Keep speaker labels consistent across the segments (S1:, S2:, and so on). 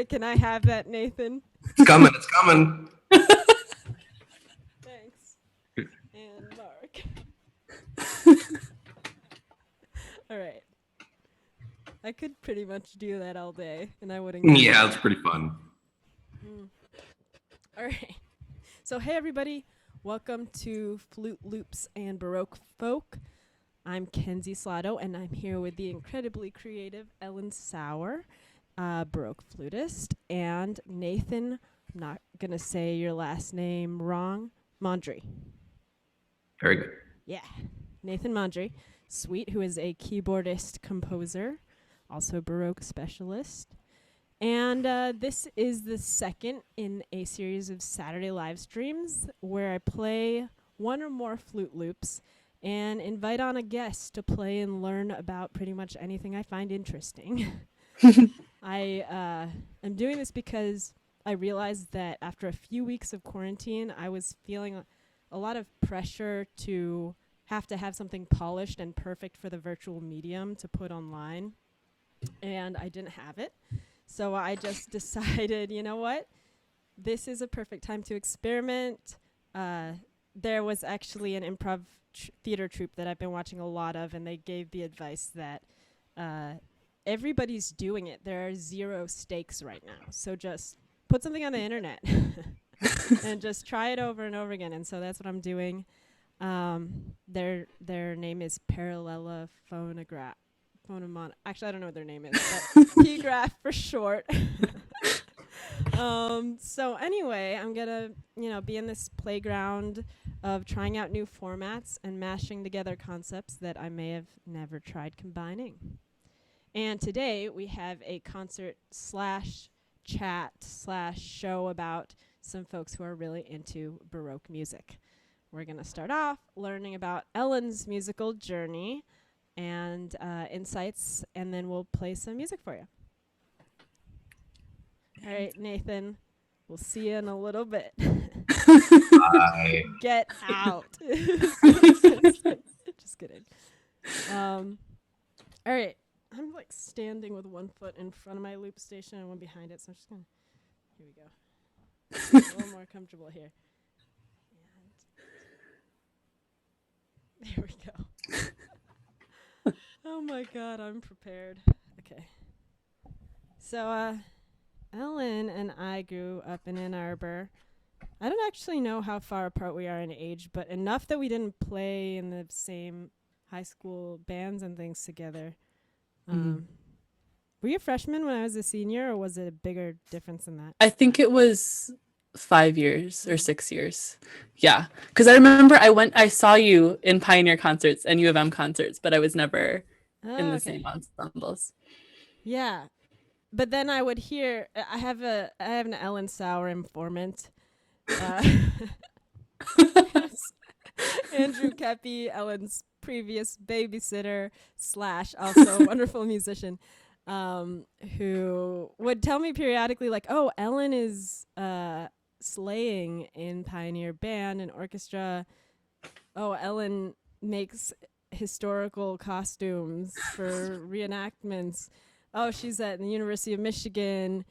S1: Can I have that, Nathan?
S2: It's coming. It's coming.
S1: Thanks. And Mark. All right. I could pretty much do that all day, and I wouldn't.
S2: Yeah, it's pretty fun.
S1: All right. So, hey, everybody. Welcome to Flute Loops and Baroque Folk. I'm Kenzie Slottow, and I'm here with the incredibly creative Ellen Sauer, Baroque flutist, and Nathan, I'm not going to say your last name wrong, Mondry.
S2: Very good.
S1: Yeah, Nathan Mondry, sweet, who is a keyboardist composer, also a Baroque specialist. And this is the second in a series of Saturday live streams where I play one or more flute loops and invite on a guest to play and learn about pretty much anything I find interesting. I'm doing this because I realized that after a few weeks of quarantine, I was feeling a lot of pressure to have something polished and perfect for the virtual medium to put online, and I didn't have it. So I just decided, you know what? This is a perfect time to experiment. There was actually an improv theater troupe that I've been watching a lot of, and they gave the advice that everybody's doing it. There are zero stakes right now. So just put something on the internet and just try it over and over again. And so that's what I'm doing. Their name is Paralela Phonograph. Actually, I don't know what their name is, but P-Graph for short. So anyway, I'm gonna, be in this playground of trying out new formats and mashing together concepts that I may have never tried combining. And today we have a concert / chat / show about some folks who are really into Baroque music. We're gonna start off learning about Ellen's musical journey and insights, and then we'll play some music for you. All right, Nathan, we'll see you in a little bit.
S2: Bye.
S1: Get out. Just kidding. All right, I'm like standing with one foot in front of my loop station and one behind it, so I'm just gonna, here we go. A little more comfortable here. And there we go. Oh my God, I'm prepared. Okay. So, Ellen and I grew up in Ann Arbor. I don't actually know how far apart we are in age, but enough that we didn't play in the same high school bands and things together. Were you a freshman when I was a senior, or was it a bigger difference than that?
S3: I think it was 5 years or 6 years. Yeah. Because I remember I saw you in Pioneer concerts and U of M concerts, but I was never in the same ensembles.
S1: Yeah. But then I would hear, I have an Ellen Sauer informant. Andrew Kepi, Ellen's previous babysitter / also a wonderful musician, who would tell me periodically, like, oh, Ellen is slaying in Pioneer Band and Orchestra. Oh, Ellen makes historical costumes for reenactments. Oh, she's at the University of Michigan,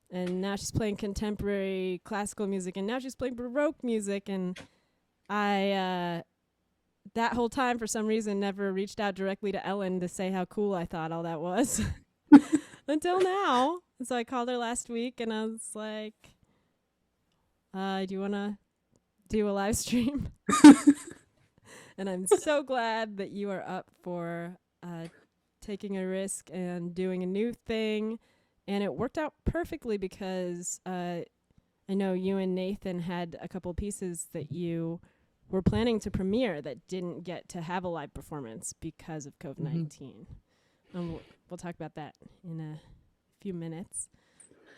S1: and now she's playing contemporary classical music, and now she's playing Baroque music. And I, that whole time, for some reason, never reached out directly to Ellen to say how cool I thought all that was until now. And so I called her last week, and I was like, do you want to do a live stream? And I'm so glad that you are up for taking a risk and doing a new thing. And it worked out perfectly because I know you and Nathan had a couple pieces that you were planning to premiere that didn't get to have a live performance because of COVID-19. We'll talk about that in a few minutes.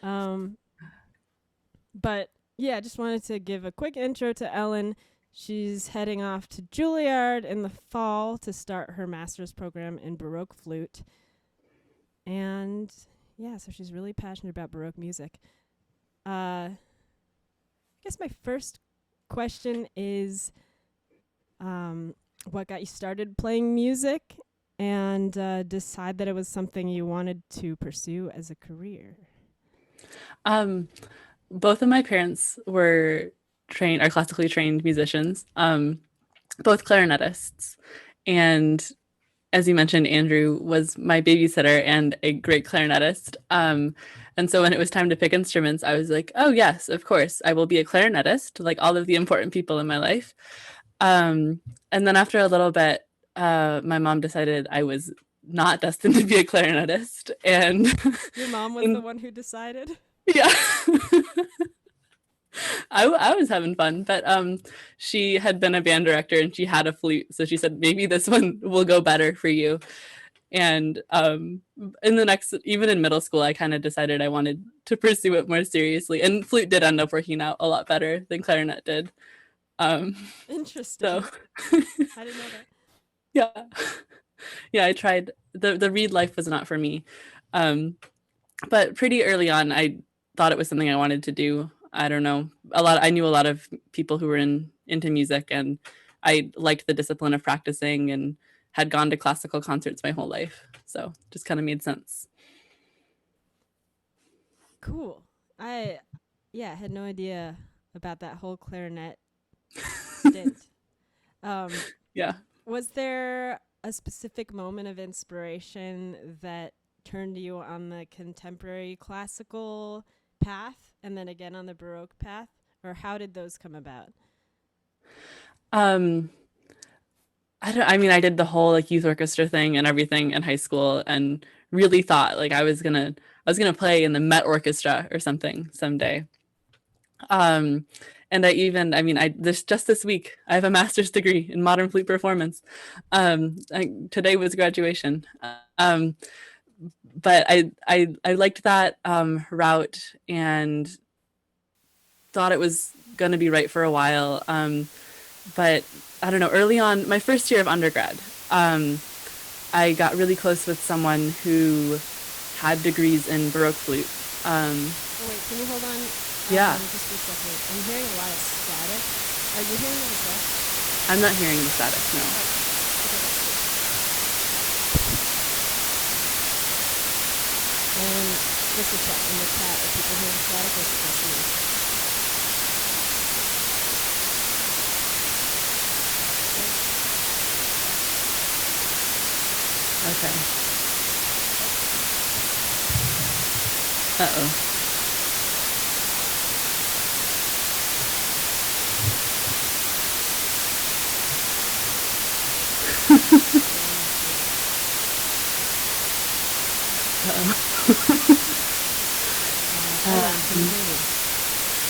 S1: But yeah, I just wanted to give a quick intro to Ellen. She's heading off to Juilliard in the fall to start her master's program in Baroque flute. And yeah, so she's really passionate about Baroque music. I guess my first question is, what got you started playing music and decide that it was something you wanted to pursue as a career?
S3: Both of my parents are classically trained musicians, both clarinetists. And as you mentioned, Andrew was my babysitter and a great clarinetist. And so when it was time to pick instruments, I was like, oh, yes, of course, I will be a clarinetist, like all of the important people in my life. And then after a little bit, my mom decided I was not destined to be a clarinetist. And
S1: Your mom was the one who decided?
S3: yeah. I was having fun, but she had been a band director and she had a flute, so she said maybe this one will go better for you. And even in middle school, I kind of decided I wanted to pursue it more seriously, and flute did end up working out a lot better than clarinet did.
S1: Interesting.
S3: So
S1: I didn't know that.
S3: Yeah, I tried. The reed life was not for me, but pretty early on, I thought it was something I wanted to do. I don't know. I knew a lot of people who were into music, and I liked the discipline of practicing and had gone to classical concerts my whole life. So just kind of made sense.
S1: Cool. I had no idea about that whole clarinet stint.
S3: Yeah.
S1: Was there a specific moment of inspiration that turned you on the contemporary classical path and then again on the Baroque path? Or how did those come about?
S3: I did the whole like youth orchestra thing and everything in high school, and really thought like I was gonna play in the Met Orchestra or something someday. And this week I have a master's degree in modern flute performance. Today was graduation. But I liked that route and thought it was going to be right for a while. But I don't know, early on, my first year of undergrad, I got really close with someone who had degrees in Baroque flute.
S1: Wait, can you hold on?
S3: Yeah.
S1: Just a second. I'm hearing a lot of static. Are you hearing it as well?
S3: I'm not hearing the static, no.
S1: And just a check in the chat. Are people hearing static or is it just me?
S3: Okay. Uh-oh.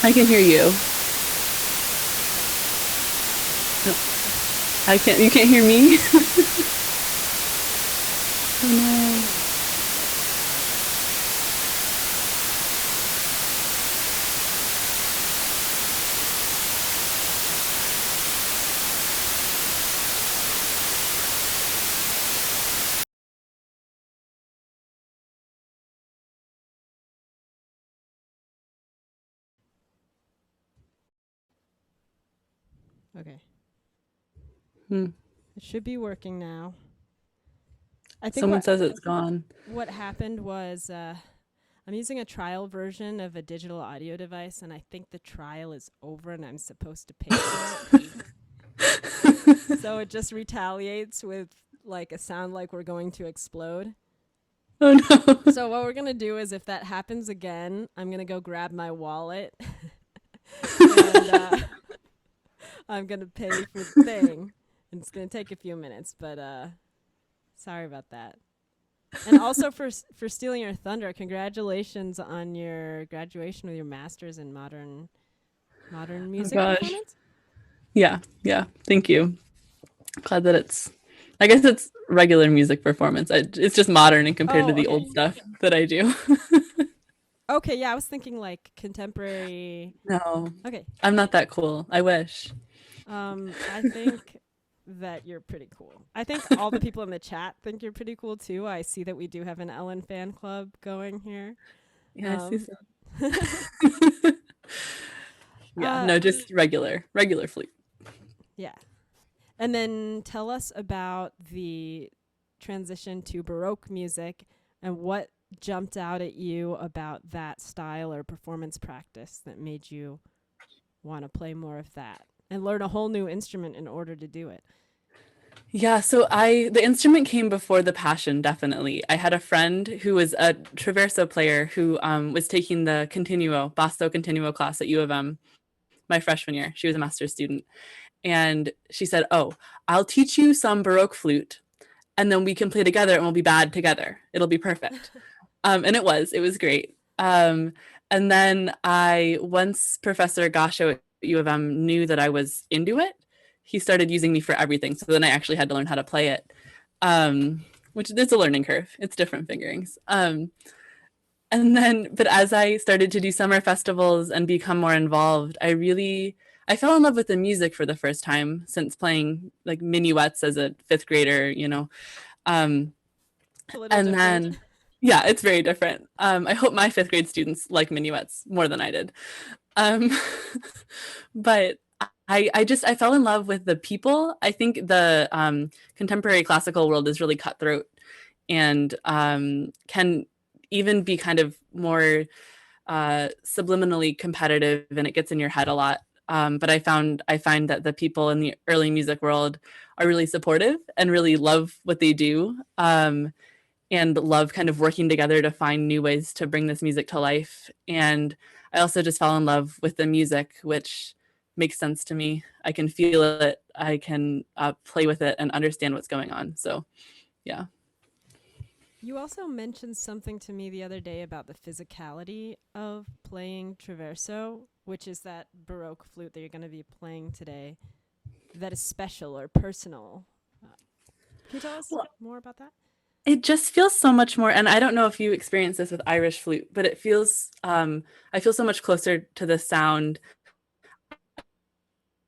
S3: I can hear you. You can't hear me? Oh no.
S1: Okay.
S3: Hmm.
S1: It should be working now. I think
S3: Someone says it's gone.
S1: What happened was I'm using a trial version of a digital audio device, and I think the trial is over and I'm supposed to pay for it. So it just retaliates with like a sound like we're going to explode.
S3: Oh no.
S1: So what we're going to do is if that happens again, I'm going to go grab my wallet and I'm going to pay for the thing. And it's going to take a few minutes, but sorry about that. And also for stealing your thunder, congratulations on your graduation with your master's in modern music performance.
S3: Yeah. Thank you. Glad that I guess it's regular music performance. It's just modern and compared to the old stuff that I do.
S1: Okay, yeah, I was thinking like contemporary.
S3: No.
S1: Okay.
S3: I'm not that cool. I wish.
S1: I think that you're pretty cool. I think all the people in the chat think you're pretty cool too. I see that we do have an Ellen fan club going here.
S3: Yeah, I see so. Yeah, no, just regular flute.
S1: Yeah. And then tell us about the transition to Baroque music and what jumped out at you about that style or performance practice that made you want to play more of that and learn a whole new instrument in order to do it?
S3: Yeah, so the instrument came before the passion, definitely. I had a friend who was a traverso player who was taking the basso continuo class at U of M my freshman year. She was a master's student. And she said, "Oh, I'll teach you some Baroque flute, and then we can play together and we'll be bad together. It'll be perfect." And it was great. And then once Professor Gasho at U of M knew that I was into it, he started using me for everything. So then I actually had to learn how to play it, which it's a learning curve. It's different fingerings. But as I started to do summer festivals and become more involved, I fell in love with the music for the first time since playing like minuets as a fifth grader,
S1: A little
S3: and
S1: different.
S3: then, yeah, it's very different. I hope my fifth grade students like minuets more than I did. But I fell in love with the people. I think the contemporary classical world is really cutthroat and can even be kind of more subliminally competitive, and it gets in your head a lot. But I find that the people in the early music world are really supportive and really love what they do, and love kind of working together to find new ways to bring this music to life. And I also just fell in love with the music, which makes sense to me. I can feel it. I can play with it and understand what's going on. So, yeah.
S1: You also mentioned something to me the other day about the physicality of playing traverso, which is that Baroque flute that you're going to be playing today, that is special or personal. Can you tell us more about that?
S3: It just feels so much more, and I don't know if you experience this with Irish flute, but it feels, I feel so much closer to the sound.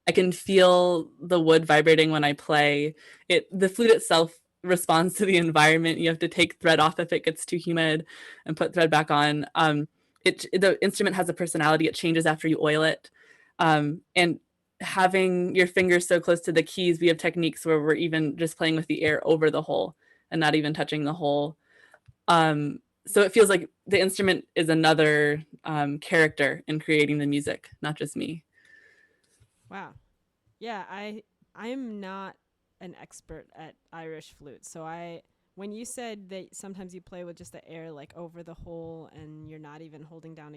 S3: I can feel the wood vibrating when I play it. The flute itself responds to the environment. You have to take thread off if it gets too humid and put thread back on. The instrument has a personality. It changes after you oil it. And having your fingers so close to the keys, we have techniques where we're even just playing with the air over the hole and not even touching the hole. So it feels like the instrument is another character in creating the music, not just me.
S1: Wow. Yeah, I am not an expert at Irish flute. So when you said that sometimes you play with just the air like over the hole and you're not even holding down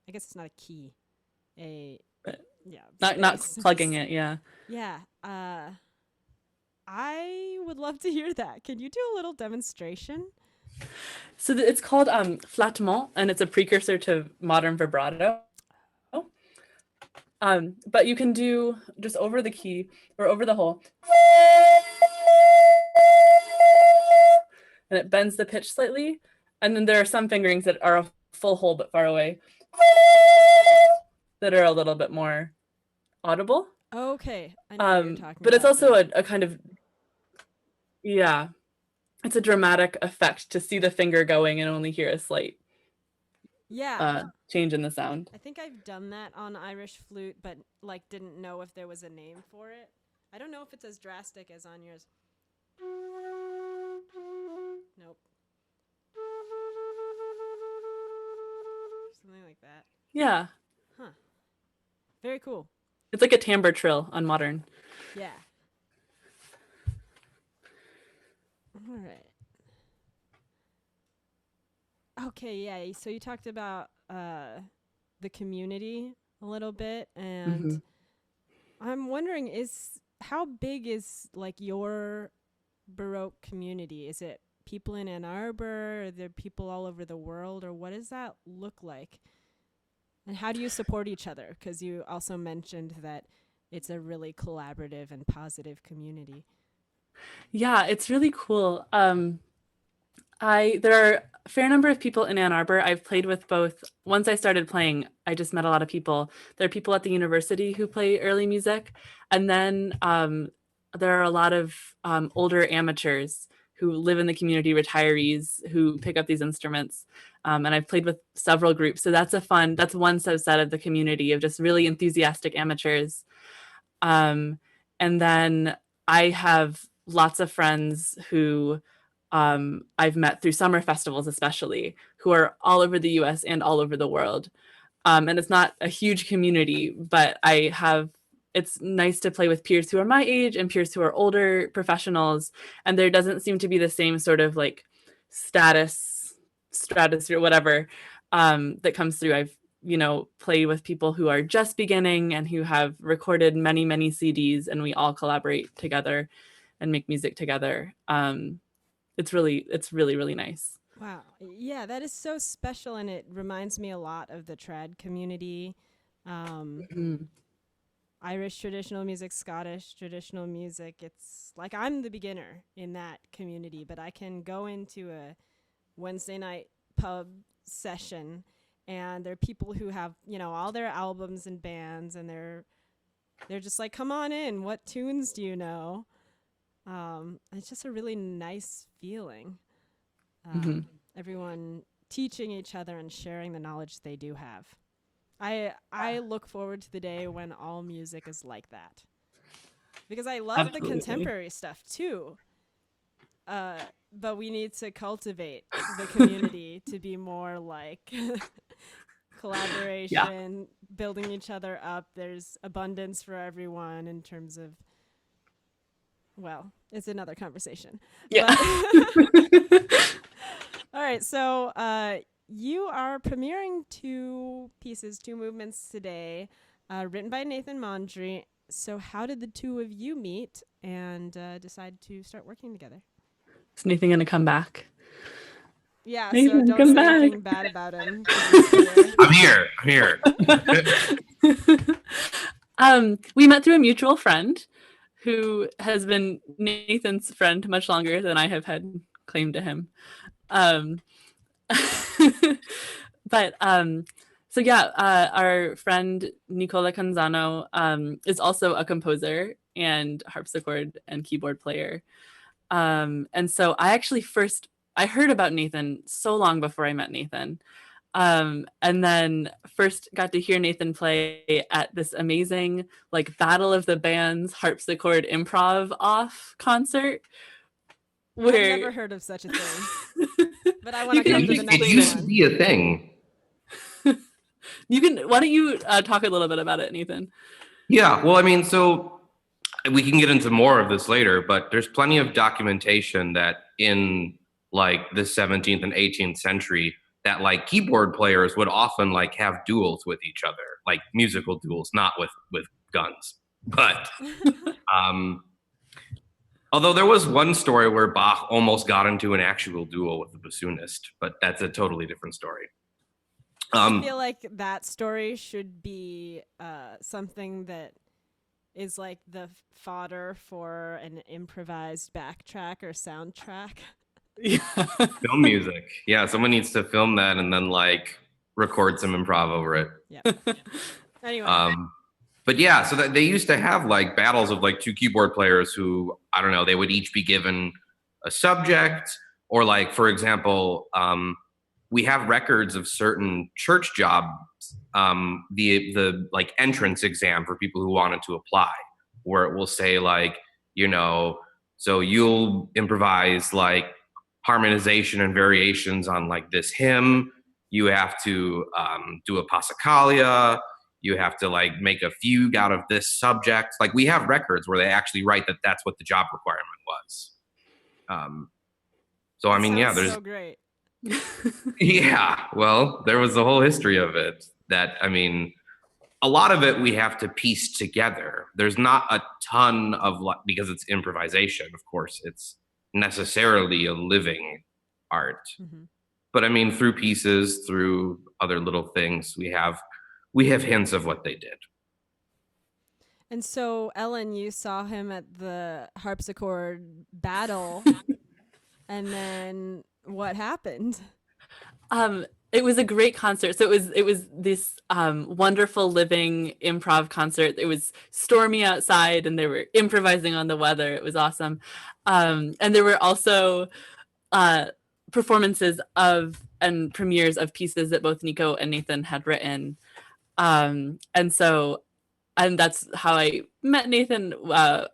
S1: I guess it's not a key.
S3: Not plugging it, yeah.
S1: Yeah. I would love to hear that. Can you do a little demonstration?
S3: So it's called flattement, and it's a precursor to modern vibrato. But you can do just over the key or over the hole. And it bends the pitch slightly. And then there are some fingerings that are a full hole but far away that are a little bit more audible.
S1: Okay. I know what you're talking
S3: but
S1: about.
S3: it's also a kind of, yeah, it's a dramatic effect to see the finger going and only hear a slight change in the sound.
S1: I think I've done that on Irish flute, but like didn't know if there was a name for it. I don't know if it's as drastic as on yours. Nope. Something like that.
S3: Yeah.
S1: Huh. Very cool.
S3: It's like a timbre trill on modern.
S1: Yeah. All right. Okay, yeah. So you talked about the community a little bit, and I'm wondering, how big is like your Baroque community? Is it people in Ann Arbor? Are there people all over the world, or what does that look like? And how do you support each other? Because you also mentioned that it's a really collaborative and positive community.
S3: Yeah, it's really cool. There are a fair number of people in Ann Arbor. I've played with both. Once I started playing, I just met a lot of people. There are people at the university who play early music. And then there are a lot of older amateurs who live in the community, retirees who pick up these instruments. And I've played with several groups. So that's one subset of the community of just really enthusiastic amateurs. And then I have lots of friends who I've met through summer festivals, especially, who are all over the US and all over the world. And it's not a huge community, but it's nice to play with peers who are my age and peers who are older professionals. And there doesn't seem to be the same sort of like stratus or whatever that comes through. I've, played with people who are just beginning and who have recorded many, many CDs, and we all collaborate together and make music together. It's really, really nice.
S1: Wow. Yeah, that is so special, and it reminds me a lot of the trad community. Irish traditional music, Scottish traditional music. It's like I'm the beginner in that community, but I can go into a Wednesday night pub session, and there are people who have, all their albums and bands, and they're just like, come on in, what tunes do you know? It's just a really nice feeling. Everyone teaching each other and sharing the knowledge they do have. I look forward to the day when all music is like that, because I love
S3: Absolutely.
S1: The contemporary stuff too. But we need to cultivate the community to be more like collaboration, building each other up. There's abundance for everyone in terms of, well, it's another conversation.
S3: Yeah.
S1: All right, so you are premiering two movements today, written by Nathan Mondry. So how did the two of you meet and decide to start working together?
S3: Is Nathan going to come back?
S1: Yeah,
S3: Nathan,
S1: so don't
S3: come
S1: say
S3: back.
S1: anything bad about him. 'Cause he's here.
S2: I'm here.
S3: We met through a mutual friend who has been Nathan's friend much longer than I have had claim to him. Our friend Nicola Canzano is also a composer and harpsichord and keyboard player. And so I heard about Nathan so long before I met Nathan. And then first got to hear Nathan play at this amazing like Battle of the Bands harpsichord improv off concert.
S1: I've never heard of such a thing, but I want to come to the next
S2: It used to
S1: one.
S2: be a thing.
S3: Why don't you talk a little bit about it, Nathan?
S2: Yeah, well, I mean, so we can get into more of this later, but there's plenty of documentation that in like the 17th and 18th century that like keyboard players would often like have duels with each other, like musical duels, not with guns. But although there was one story where Bach almost got into an actual duel with the bassoonist, but that's a totally different story.
S1: I feel like that story should be something that is like the fodder for an improvised backtrack or soundtrack.
S3: Yeah.
S2: Film music. Yeah, someone needs to film that and then like record some improv over it.
S1: Yeah. Anyway.
S2: But yeah, so that they used to have like battles of like two keyboard players who, I don't know, they would each be given a subject, or like, for example, we have records of certain church jobs, the like entrance exam for people who wanted to apply, where it will say like, so you'll improvise like harmonization and variations on like this hymn. You have to do a passacaglia. You have to like make a fugue out of this subject. Like we have records where they actually write that that's what the job requirement was. So I mean, yeah, there's
S1: so great.
S2: Yeah, well, there was the whole history of it that, I mean, a lot of it we have to piece together. There's not a ton of, because it's improvisation, of course, it's necessarily a living art. Mm-hmm. But I mean, through pieces, through other little things, we have hints of what they did.
S1: And so, Ellen, you saw him at the harpsichord battle, and then what happened?
S3: It was a great concert. So it was this wonderful living improv concert. It was stormy outside and they were improvising on the weather. It was awesome. And there were also performances of and premieres of pieces that both Nico and Nathan had written. And that's how I met Nathan.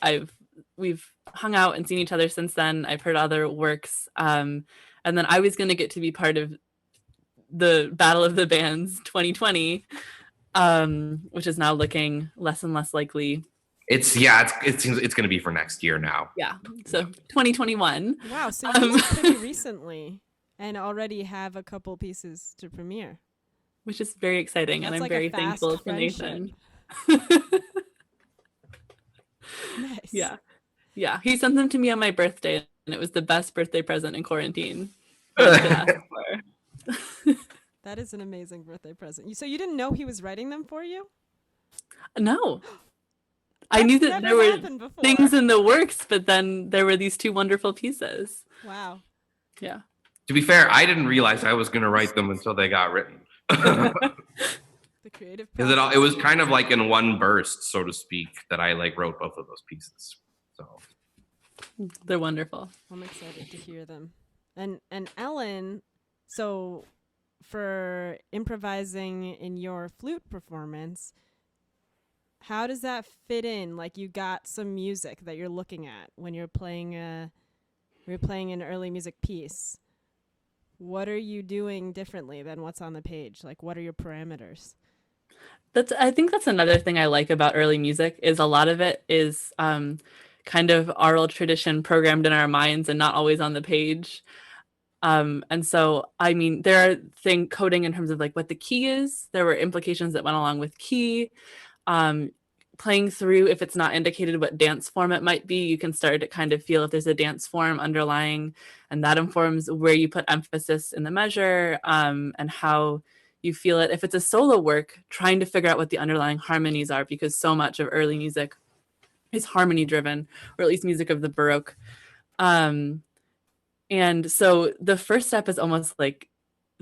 S3: I've we've hung out and seen each other since then. I've heard other works. And then I was going to get to be part of the Battle of the Bands 2020, which is now looking less and less likely.
S2: It seems it's going to be for next year now.
S3: Yeah. So 2021.
S1: Wow. So you did pretty recently and already have a couple pieces to premiere.
S3: Which is very exciting.
S1: That's
S3: and I'm
S1: like
S3: very
S1: a fast
S3: thankful to
S1: friendship.
S3: Nathan.
S1: Nice.
S3: Yeah. Yeah. He sent them to me on my birthday, and it was the best birthday present in quarantine that I could ask for.
S1: That is an amazing birthday present. So you didn't know he was writing them for you?
S3: No. I knew that there were things in the works, but then there were these two wonderful pieces.
S1: Wow.
S3: Yeah.
S2: To be fair, I didn't realize I was going to write them until they got written.
S1: The creative process.
S2: Because it was kind of like in one burst, so to speak, that I like wrote both of those pieces. So
S3: they're wonderful.
S1: I'm excited to hear them. And Ellen, so for improvising in your flute performance, how does that fit in? Like, you got some music that you're looking at when you're playing an early music piece. What are you doing differently than what's on the page? Like, what are your parameters?
S3: I think that's another thing I like about early music is a lot of it is kind of oral tradition programmed in our minds and not always on the page. And so, I mean, there are coding in terms of like what the key is. There were implications that went along with key. Playing through, if it's not indicated what dance form it might be, you can start to kind of feel if there's a dance form underlying, and that informs where you put emphasis in the measure, and how you feel it. If it's a solo work, trying to figure out what the underlying harmonies are, because so much of early music is harmony driven, or at least music of the Baroque. And so the first step is almost like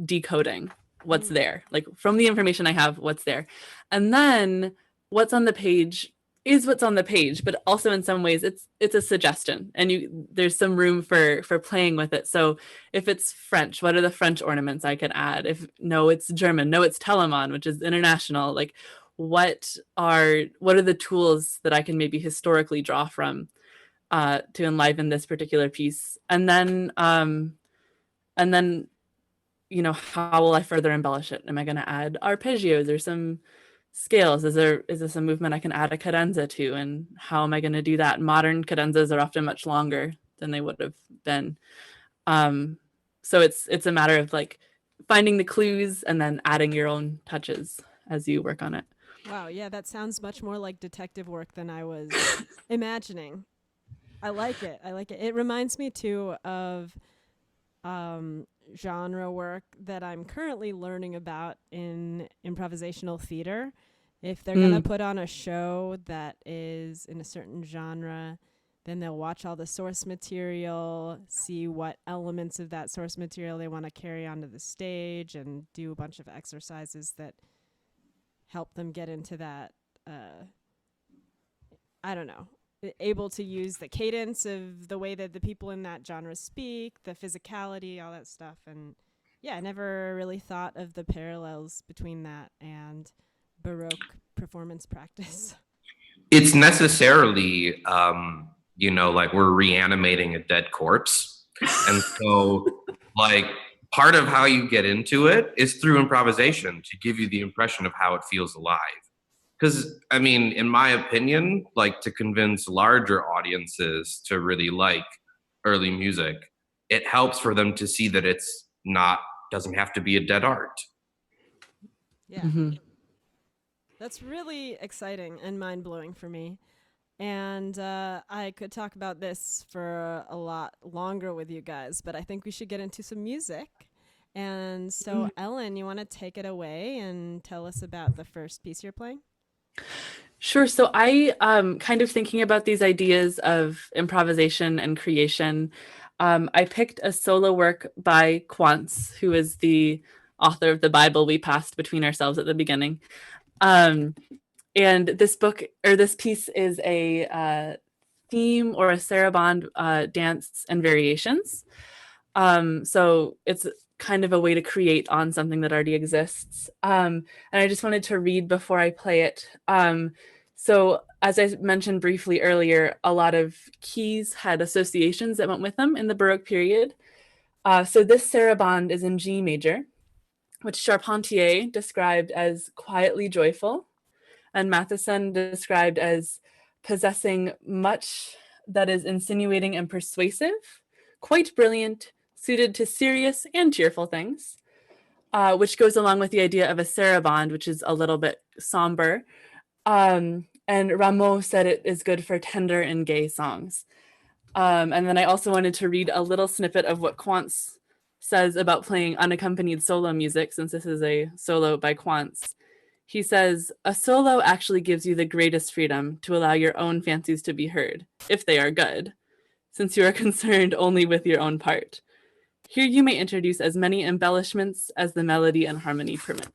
S3: decoding what's there, like from the information I have, what's there. And then what's on the page is what's on the page, but also in some ways it's a suggestion, and there's some room for playing with it. So if it's French, what are the French ornaments I could add? If no, it's German, no, it's Telemann, which is international. Like, what are the tools that I can maybe historically draw from to enliven this particular piece? And then how will I further embellish it? Am I going to add arpeggios or some scales? Is this a movement I can add a cadenza to, and how am I going to do that? Modern cadenzas are often much longer than they would have been. So it's a matter of like finding the clues and then adding your own touches as you work on it.
S1: Wow, yeah, that sounds much more like detective work than I was imagining. I like it. It reminds me too of genre work that I'm currently learning about in improvisational theater. If they're going to put on a show that is in a certain genre, then they'll watch all the source material, see what elements of that source material they want to carry onto the stage, and do a bunch of exercises that help them get into that, able to use the cadence of the way that the people in that genre speak, the physicality, all that stuff. And yeah, I never really thought of the parallels between that and Baroque performance practice.
S2: It's necessarily, like we're reanimating a dead corpse. And so, like, part of how you get into it is through improvisation to give you the impression of how it feels alive. Because, I mean, in my opinion, like, to convince larger audiences to really like early music, it helps for them to see that doesn't have to be a dead art.
S1: Yeah. That's really exciting and mind-blowing for me. And I could talk about this for a lot longer with you guys, but I think we should get into some music. And so, Ellen, you want to take it away and tell us about the first piece you're playing?
S3: Sure. So I kind of thinking about these ideas of improvisation and creation. I picked a solo work by Quantz, who is the author of the Bible we passed between ourselves at the beginning. And this piece is a theme or a Sarabande dance and variations. So it's kind of a way to create on something that already exists. And I just wanted to read before I play it So as I mentioned briefly earlier, a lot of keys had associations that went with them in the Baroque period. So this Sarabande is in G major, which Charpentier described as quietly joyful, and Matheson described as possessing much that is insinuating and persuasive, quite brilliant, suited to serious and cheerful things, which goes along with the idea of a Sarabande, which is a little bit somber. And Rameau said it is good for tender and gay songs. And then I also wanted to read a little snippet of what Quantz says about playing unaccompanied solo music, since this is a solo by Quantz. He says, a solo actually gives you the greatest freedom to allow your own fancies to be heard, if they are good, since you are concerned only with your own part. Here you may introduce as many embellishments as the melody and harmony permit.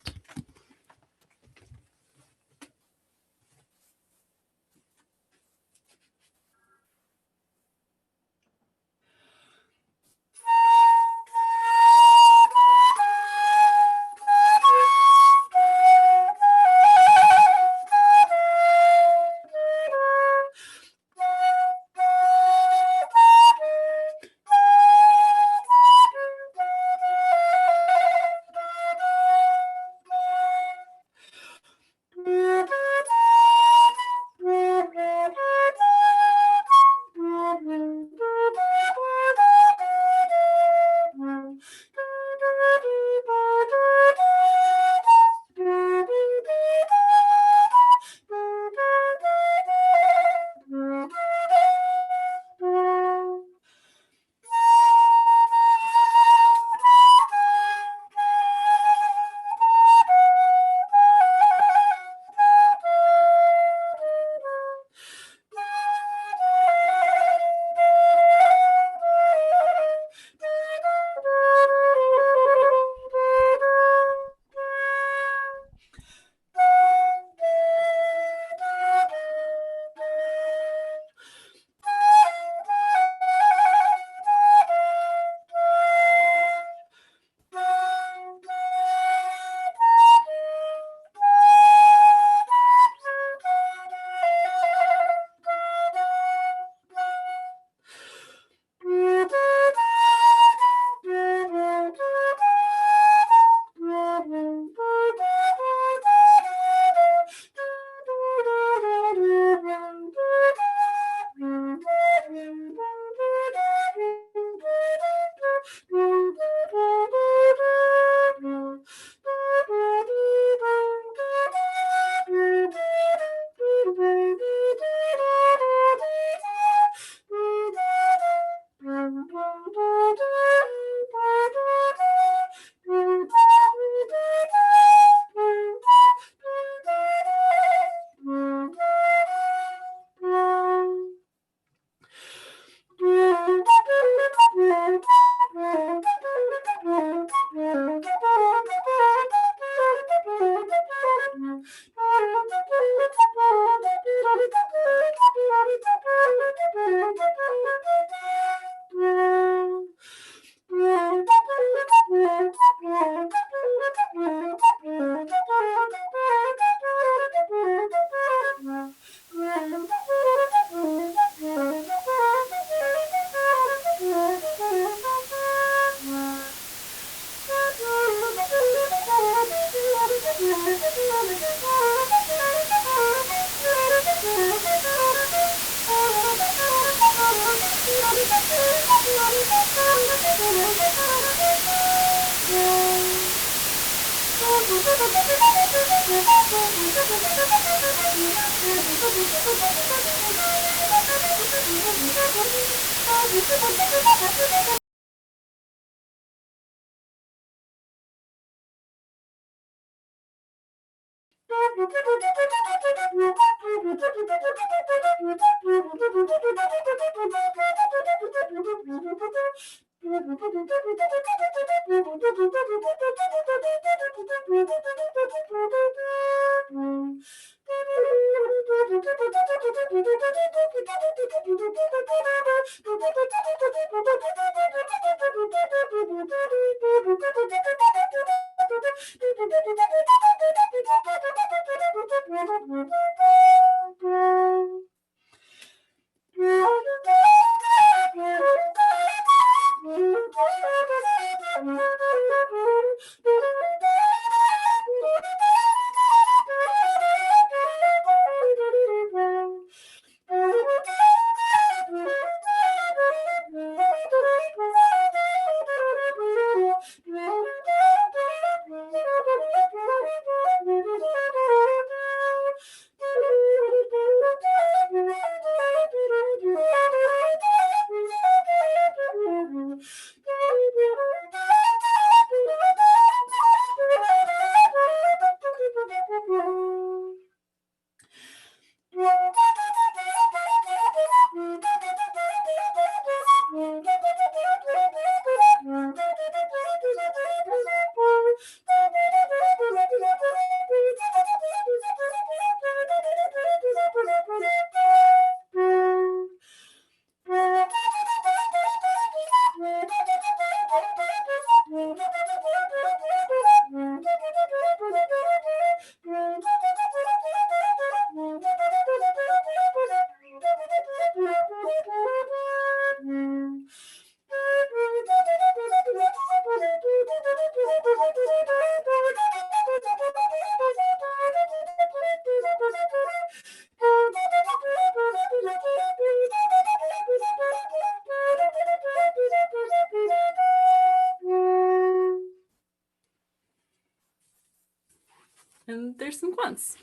S3: And there's some Quantz.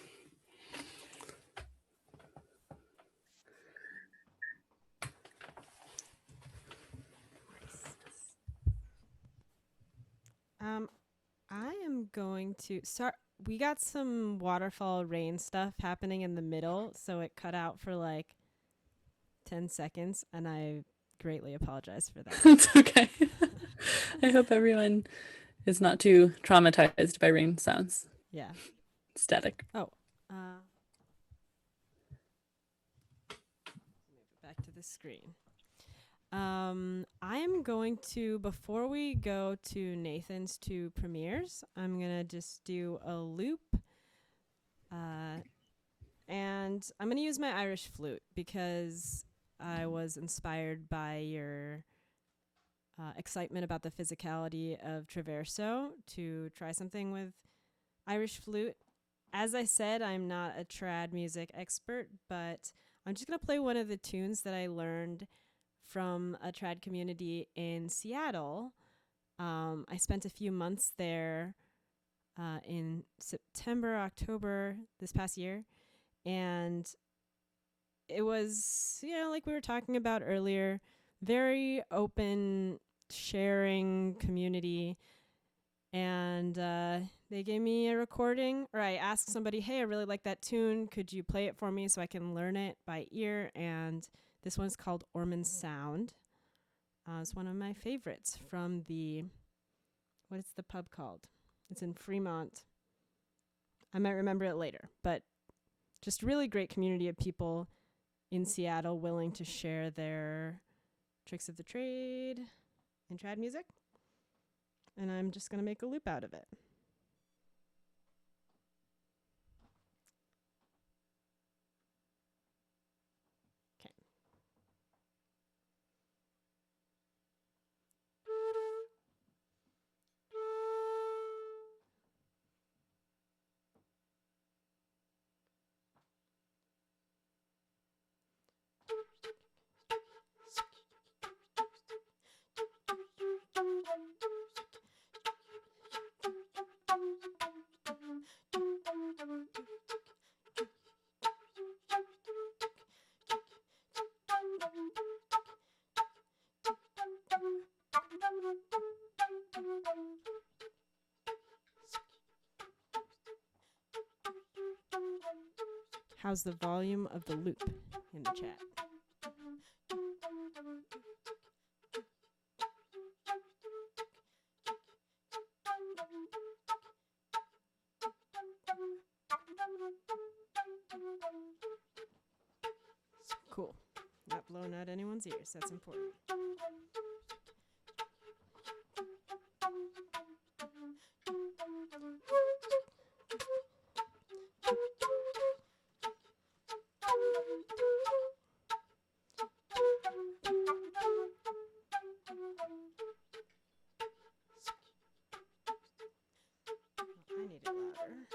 S1: I am going to we got some waterfall rain stuff happening in the middle, so it cut out for like 10 seconds, and I greatly apologize for that.
S3: It's okay. I hope everyone is not too traumatized by rain sounds.
S1: Yeah.
S3: Static.
S1: Oh. Move it back to the screen. I am going to, before we go to Nathan's two premieres, I'm going to just do a loop. And I'm going to use my Irish flute because I was inspired by your excitement about the physicality of traverso to try something with Irish flute. As I said, I'm not a trad music expert, but I'm just going to play one of the tunes that I learned from a trad community in Seattle. I spent a few months there in September, October this past year. And it was, like we were talking about earlier, very open, sharing community. And they gave me a recording, or I asked somebody, hey, I really like that tune. Could you play it for me so I can learn it by ear? And this one's called Ormond Sound. It's one of my favorites from what is the pub called? It's in Fremont. I might remember it later, but just really great community of people in Seattle willing to share their tricks of the trade in trad music. And I'm just going to make a loop out of it. Okay. How's the volume of the loop in the chat? Cool. Not blowing out anyone's ears. That's important. I need it louder.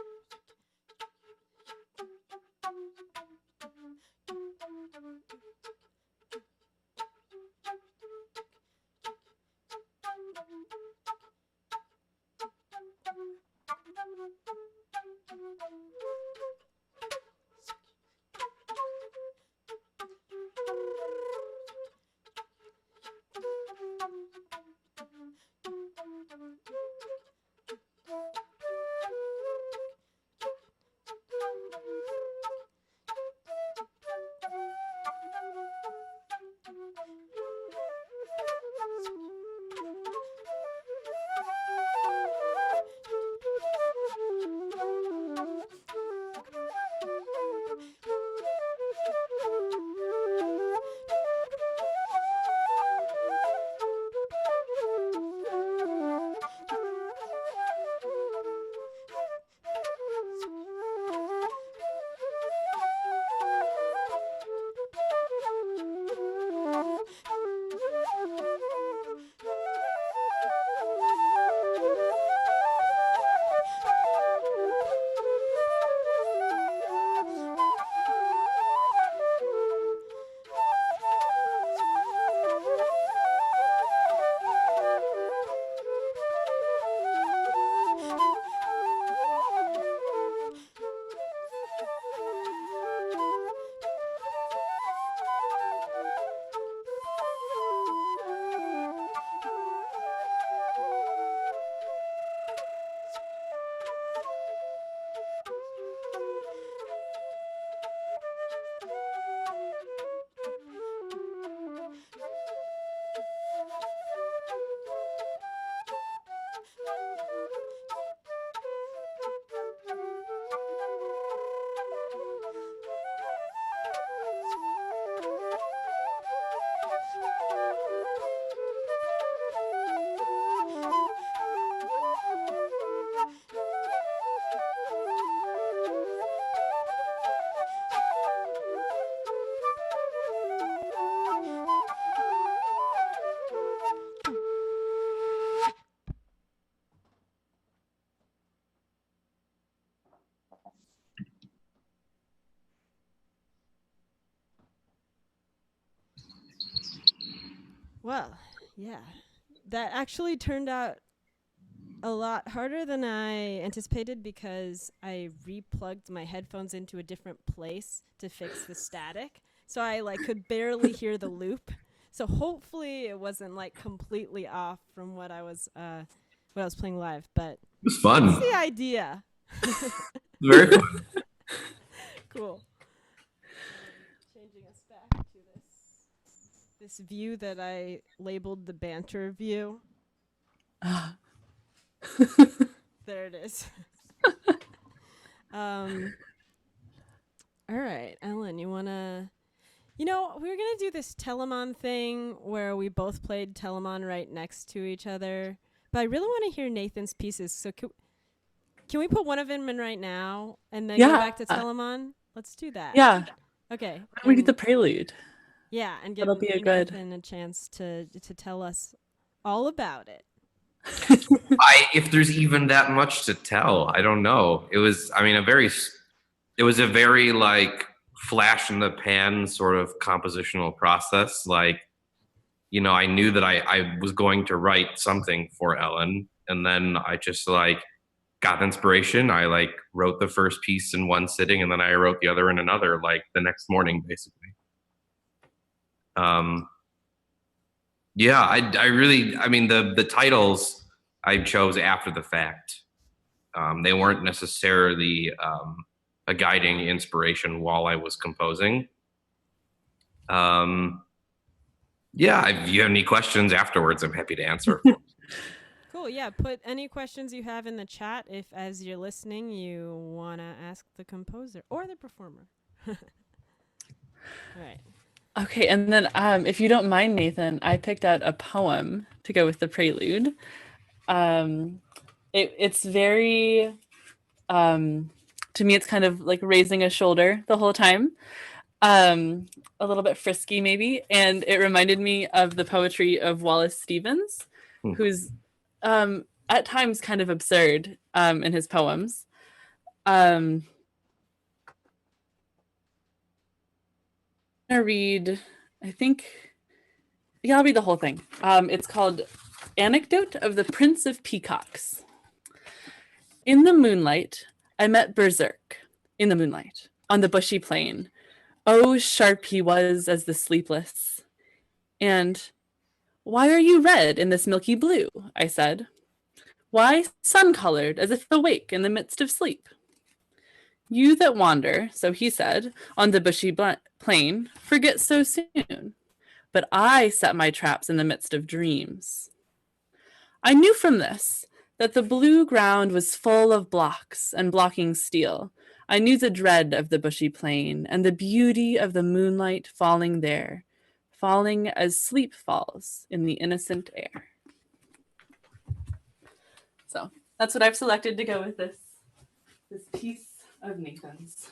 S1: Well, yeah. That actually turned out a lot harder than I anticipated because I replugged my headphones into a different place to fix the static. So I could barely hear the loop. So hopefully it wasn't completely off from what I was playing live, but
S2: It was fun.
S1: that's the idea.
S2: Very fun.
S1: Cool. Changing us back to this view that I labeled the banter view. There it is. All right, Ellen, you wanna? We were gonna do this Telemann thing where we both played Telemann right next to each other, but I really want to hear Nathan's pieces. So can we put one of them in right now and then go back to Telemann? Let's do that.
S3: Yeah.
S1: Okay.
S3: We do the prelude.
S1: Yeah, and give
S3: That'll be
S1: Nathan a chance to tell us all about it.
S2: If there's even that much to tell, I don't know. It was a very flash in the pan sort of compositional process. I knew that I was going to write something for Ellen, and then I just got inspiration. I wrote the first piece in one sitting, and then I wrote the other in another, the next morning, basically. Yeah, the titles I chose after the fact. They weren't necessarily a guiding inspiration while I was composing. Yeah, if you have any questions afterwards, I'm happy to answer.
S1: Cool, yeah. Put any questions you have in the chat if, as you're listening, you want to ask the composer or the performer. All right.
S3: Okay, and then if you don't mind, Nathan, I picked out a poem to go with the prelude. It's very, to me, it's kind of like raising a shoulder the whole time. A little bit frisky maybe, and it reminded me of the poetry of Wallace Stevens, who's at times kind of absurd in his poems. I'm gonna read, I'll read the whole thing. It's called Anecdote of the Prince of Peacocks. In the moonlight, I met Berserk, in the moonlight, on the bushy plain. Oh, sharp he was as the sleepless. And, why are you red in this milky blue? I said. Why sun-colored as if awake in the midst of sleep? You that wander, so he said, on the bushy plain, forget so soon. But I set my traps in the midst of dreams. I knew from this that the blue ground was full of blocks and blocking steel. I knew the dread of the bushy plain and the beauty of the moonlight falling there, falling as sleep falls in the innocent air. So that's what I've selected to go with this piece of Nathan's.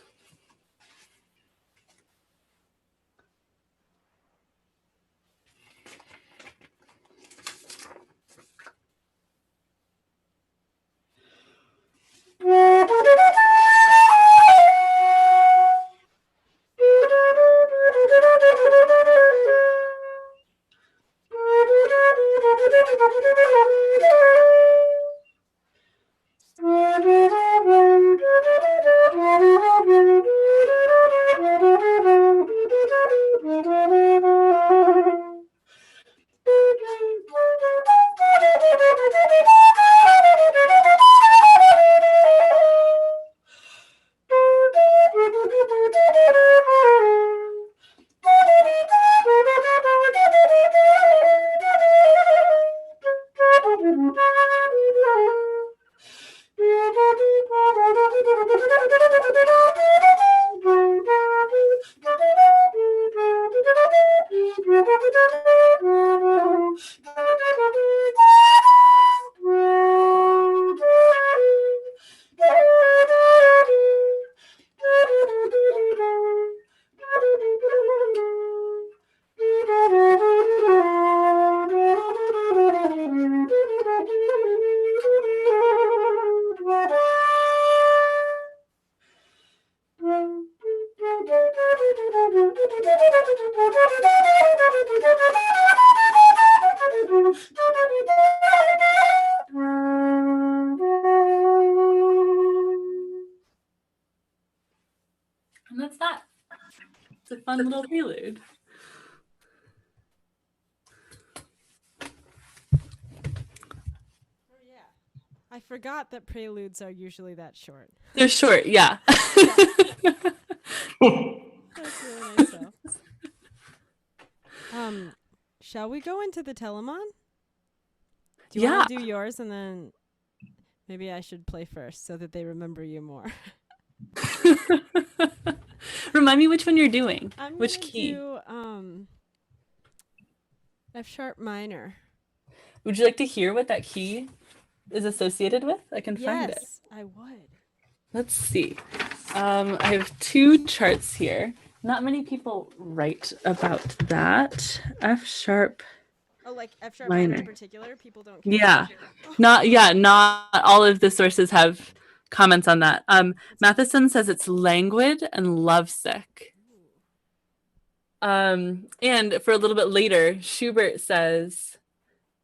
S3: It's a fun little prelude.
S1: Oh yeah, I forgot that preludes are usually that short.
S3: They're short, yeah.
S1: That's really nice though. Shall we go into the Telemann? Do you want to do yours and then maybe I should play first so that they remember you more?
S3: Remind me which one you're doing.
S1: I'm
S3: which
S1: gonna
S3: key?
S1: do F sharp minor.
S3: Would you like to hear what that key is associated with? I can find it.
S1: Yes, I would.
S3: Let's see. I have 2 charts here. Not many people write about that. F sharp.
S1: Oh, like F sharp minor in particular? People don't care.
S3: Yeah. Not all of the sources have comments on that. Matheson says it's languid and lovesick. And for a little bit later, Schubert says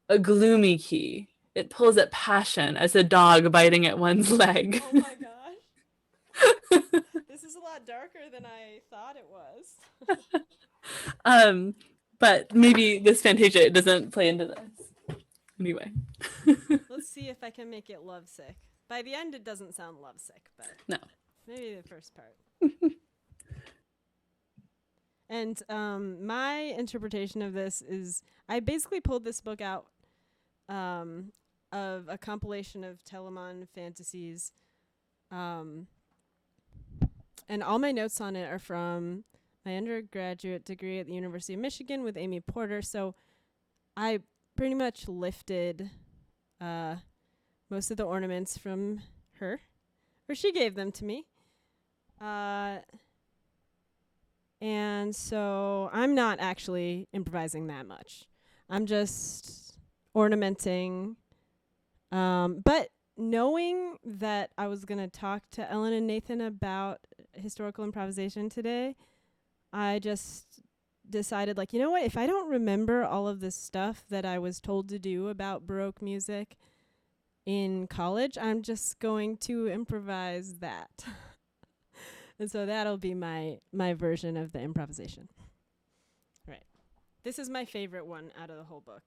S3: a gloomy key. It pulls at passion as a dog biting at one's leg.
S1: Oh my gosh. This is a lot darker than I thought it was.
S3: But maybe this Fantasia doesn't play into this. Anyway.
S1: Let's see if I can make it lovesick. By the end, it doesn't sound lovesick, but
S3: no.
S1: Maybe the first part. And my interpretation of this is I basically pulled this book out of a compilation of Telemann fantasies. And all my notes on it are from my undergraduate degree at the University of Michigan with Amy Porter. So I pretty much lifted most of the ornaments from her, or she gave them to me. And so I'm not actually improvising that much. I'm just ornamenting. But knowing that I was going to talk to Ellen and Nathan about historical improvisation today, I just decided, like, you know what? If I don't remember all of this stuff that I was told to do about Baroque music in college, I'm just going to improvise that. And so that'll be my version of the improvisation. Right. This is my favorite one out of the whole book.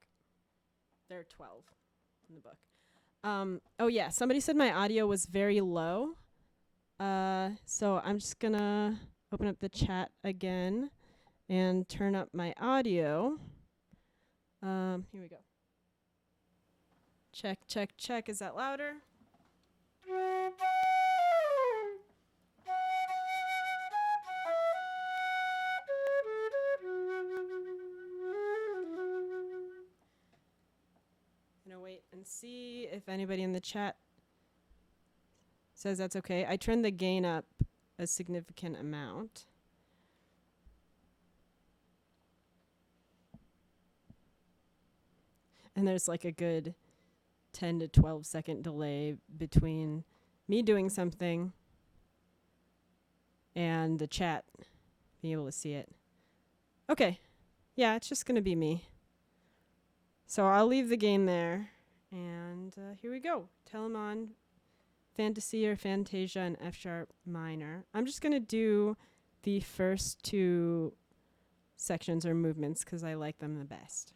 S1: There are 12 in the book. Oh yeah, somebody said my audio was very low. So I'm just gonna open up the chat again and turn up my audio. Here we go. Check, check, check. Is that louder? I'm gonna wait and see if anybody in the chat says that's okay. I turned the gain up a significant amount. And there's like a good 10 to 12 second delay between me doing something and the chat being able to see it. Okay. Yeah, it's just going to be me. So I'll leave the gain there. And here we go. Telemann, Fantasia or Fantasia in F sharp minor. I'm just going to do the first 2 sections or movements because I like them the best.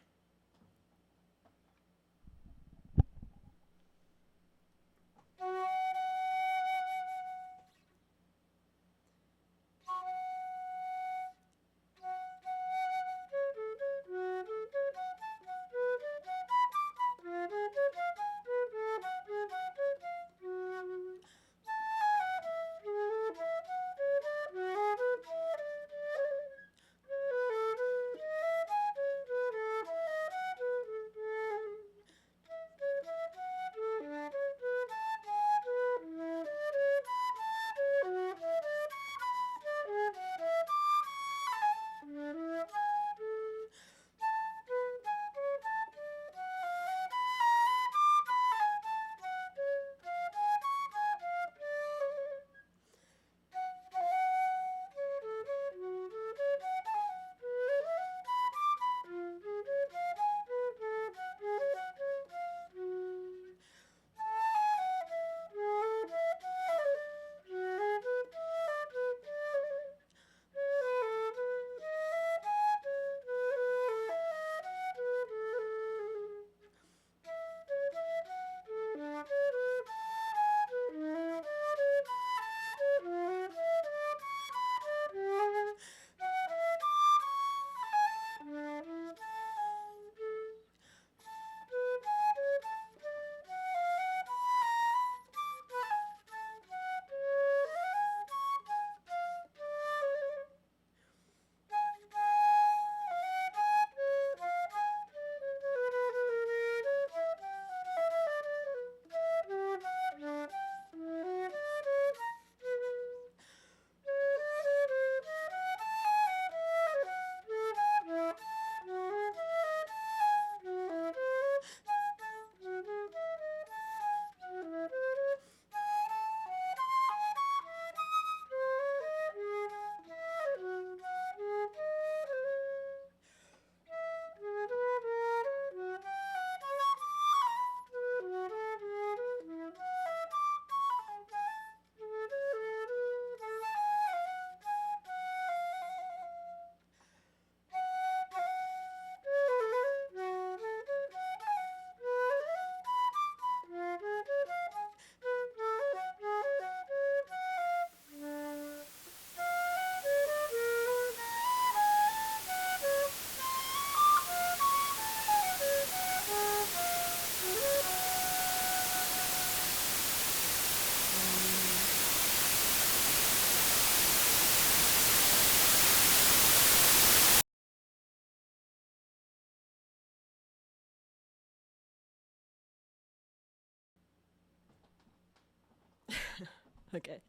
S1: Okay.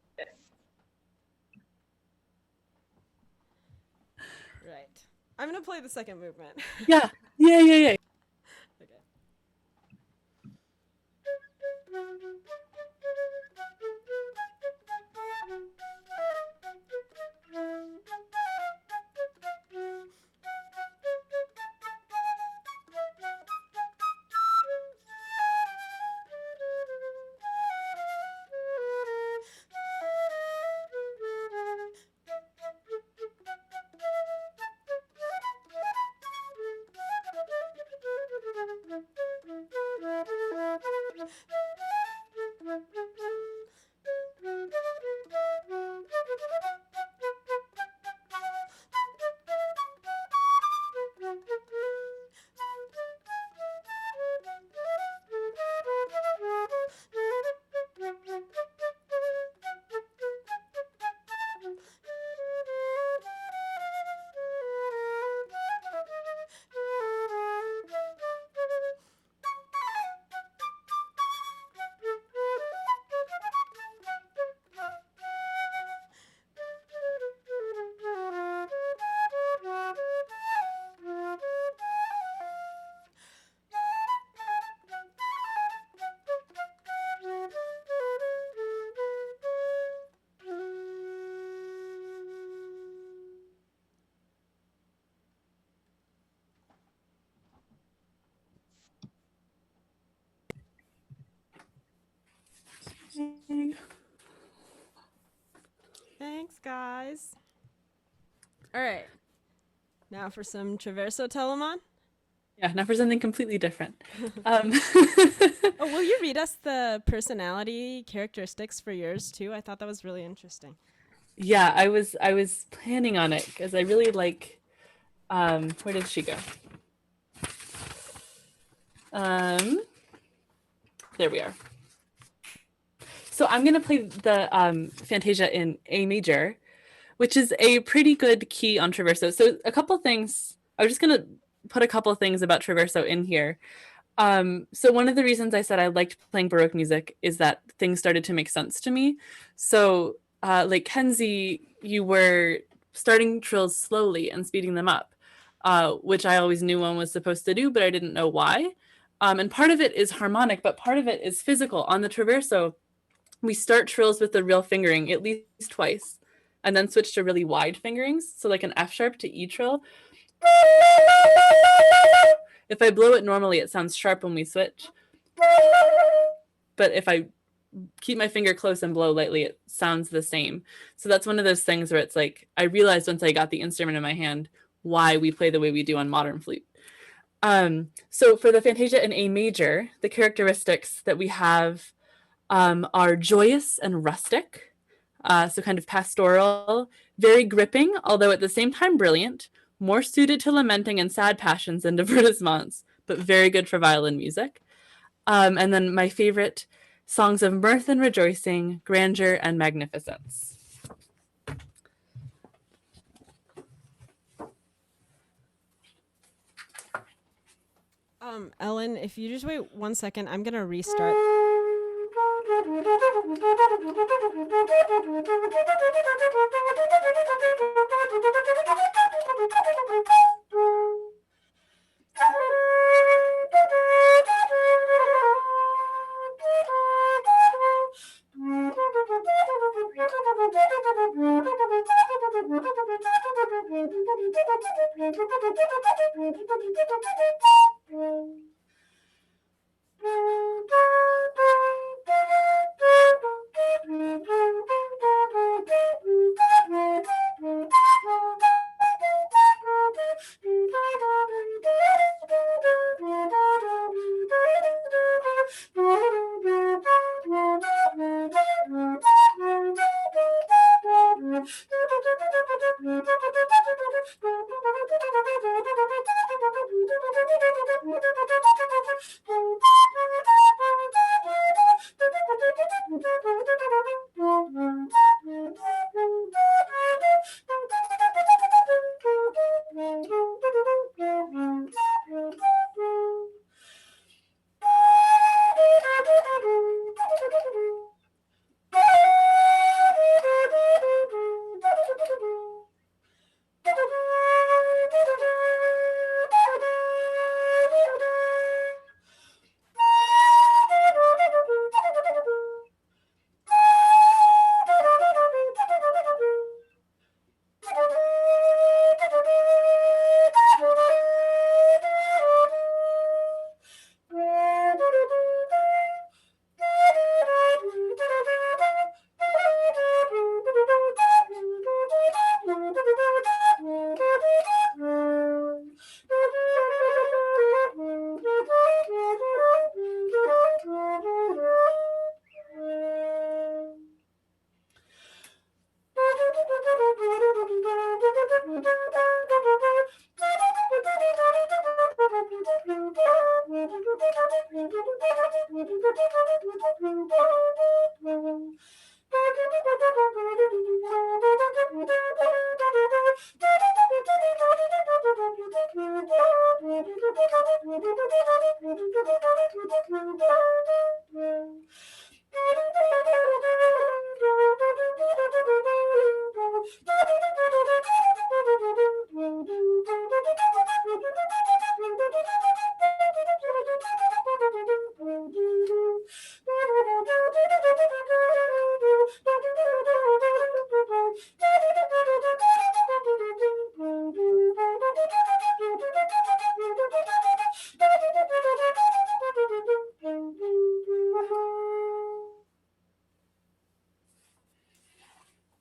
S1: Right. I'm gonna play the second movement.
S3: Yeah.
S1: Okay. Thanks, guys. All right. Now for some traverso Telemann.
S3: Yeah, now for something completely different.
S1: Oh, will you read us the personality characteristics for yours too? I thought that was really interesting.
S3: Yeah, I was planning on it because I really like. Where did she go? There we are. So I'm gonna play the Fantasia in A major, which is a pretty good key on traverso. So a couple things. I was just gonna put a couple things about traverso in here. So one of the reasons I said I liked playing Baroque music is that things started to make sense to me. So like Kenzie, you were starting trills slowly and speeding them up, which I always knew one was supposed to do, but I didn't know why. And part of it is harmonic, but part of it is physical. On the traverso, we start trills with the real fingering at least twice, and then switch to really wide fingerings. So like an F sharp to E trill. If I blow it normally, it sounds sharp when we switch. But if I keep my finger close and blow lightly, it sounds the same. So that's one of those things where it's like, I realized once I got the instrument in my hand, why we play the way we do on modern flute. So for the Fantasia in A major, the characteristics that we have are joyous and rustic, so kind of pastoral, very gripping, although at the same time brilliant, more suited to lamenting and sad passions than divertissements, but very good for violin music. And then my favorite, songs of mirth and rejoicing, grandeur and magnificence.
S1: Ellen, if you just wait 1 second, I'm gonna restart.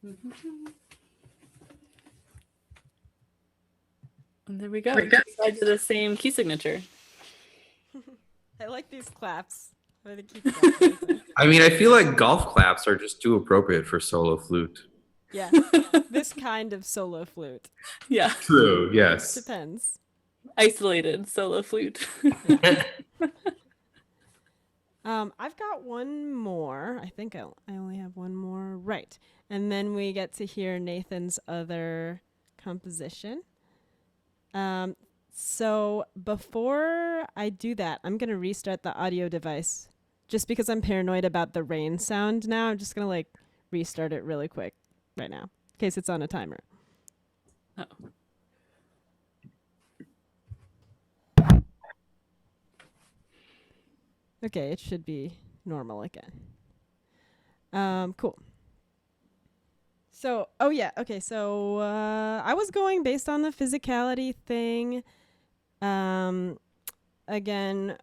S3: And there we go. I did the same key signature.
S1: I like these claps. I'm gonna keep clapping.
S2: I mean, I feel like golf claps are just too appropriate for solo flute.
S1: Yeah, this kind of solo flute.
S3: Yeah.
S2: True, yes.
S1: Depends.
S3: Isolated solo flute.
S1: I've got one more. I think I only have one more. Right. And then we get to hear Nathan's other composition. So before I do that, I'm going to restart the audio device just because I'm paranoid about the rain sound now. I'm just going to like restart it really quick right now in case it's on a timer.
S3: Oh.
S1: Okay, it should be normal again. Cool. So, so I was going based on the physicality thing again,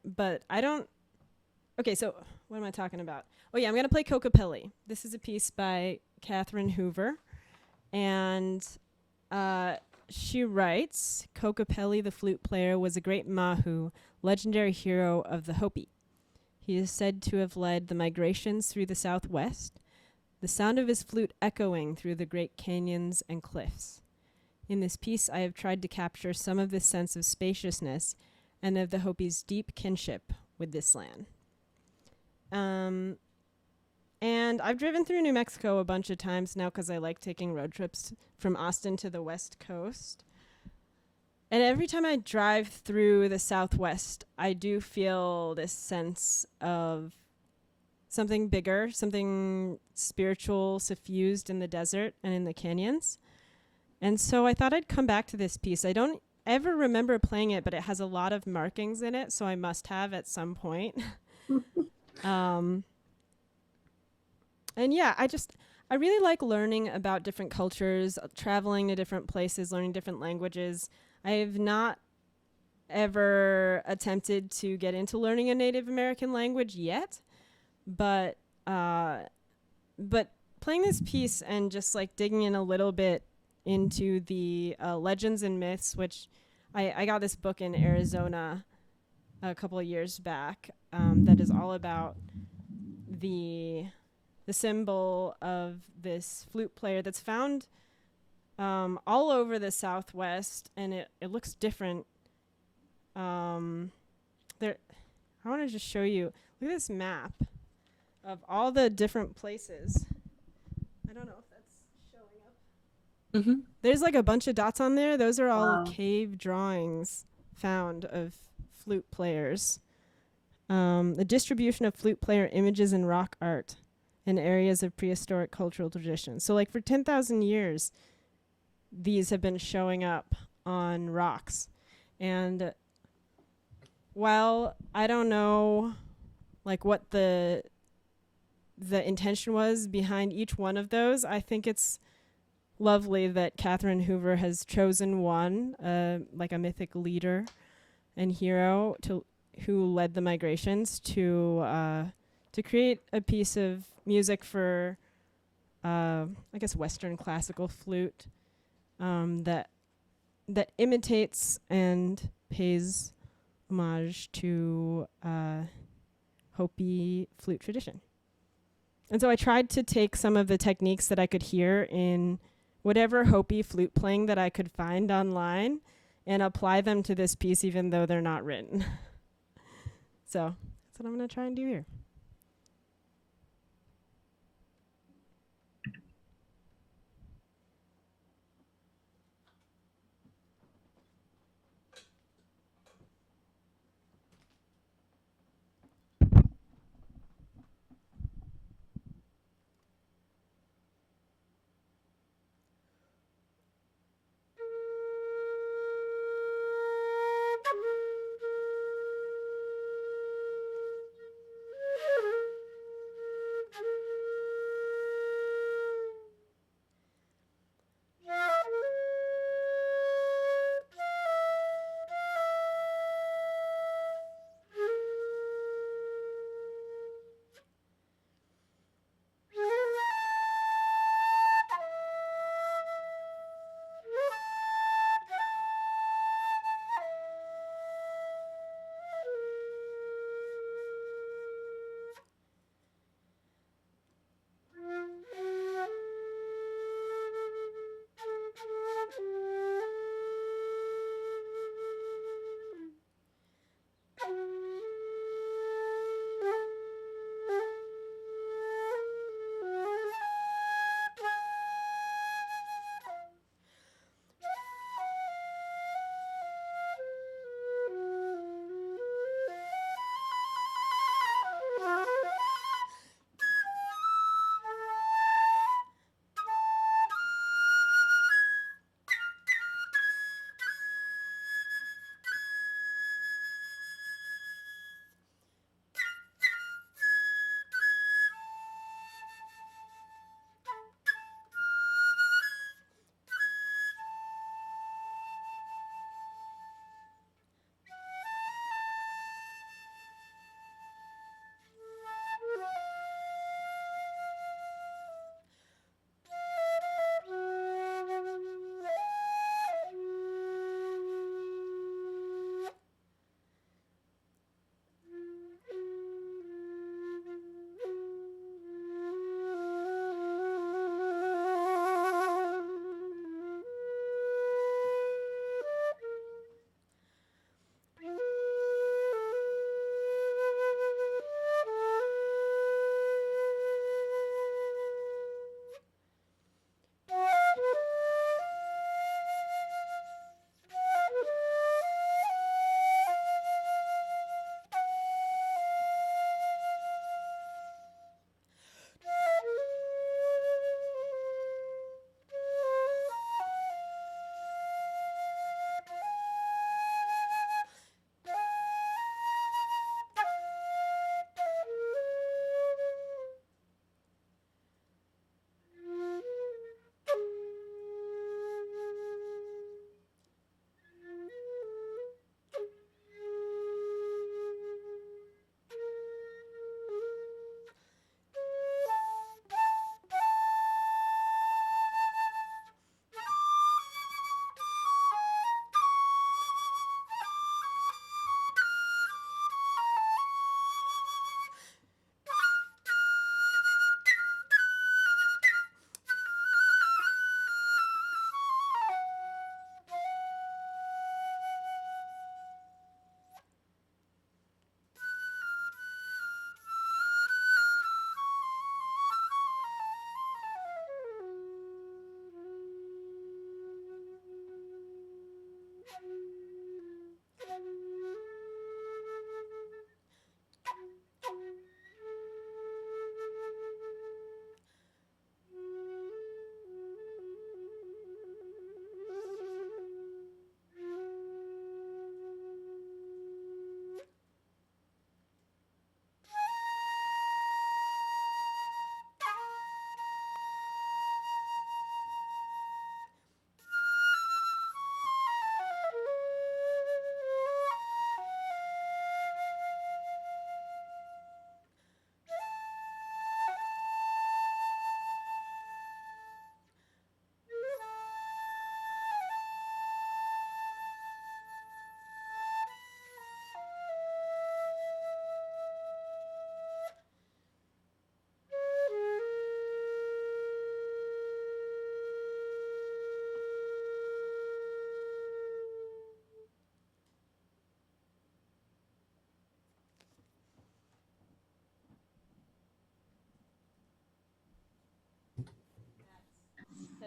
S1: but I don't... Okay, so what am I talking about? Oh, yeah, I'm going to play Kokopelli. This is a piece by Katherine Hoover, and she writes, Kokopelli, the flute player, was a great Mahu, legendary hero of the Hopi. He is said to have led the migrations through the southwest, the sound of his flute echoing through the great canyons and cliffs. In this piece, I have tried to capture some of this sense of spaciousness and of the Hopi's deep kinship with this land. And I've driven through New Mexico a bunch of times now because I like taking road trips from Austin to the West Coast. And every time I drive through the Southwest, I do feel this sense of something bigger, something spiritual suffused in the desert and in the canyons. And so I thought I'd come back to this piece. I don't ever remember playing it, but it has a lot of markings in it, so I must have at some point. And yeah, I really like learning about different cultures, traveling to different places, learning different languages. I have not ever attempted to get into learning a Native American language yet, but playing this piece and just like digging in a little bit into the legends and myths, which I got this book in Arizona a couple of years back that is all about the symbol of this flute player that's found all over the Southwest, and it looks different. I want to just show you. Look at this map of all the different places. I don't know if that's showing up.
S3: Mm-hmm.
S1: There's like a bunch of dots on there. Those are all
S3: Wow.
S1: cave drawings found of flute players. The distribution of flute player images in rock art in areas of prehistoric cultural traditions. So like for 10,000 years, these have been showing up on rocks. And while I don't know like what the intention was behind each one of those, I think it's lovely that Katherine Hoover has chosen one, like a mythic leader and hero who led the migrations to create a piece of music for, I guess, Western classical flute that imitates and pays homage to Hopi flute tradition. And so I tried to take some of the techniques that I could hear in whatever Hopi flute playing that I could find online and apply them to this piece even though they're not written. So that's what I'm going to try and do here.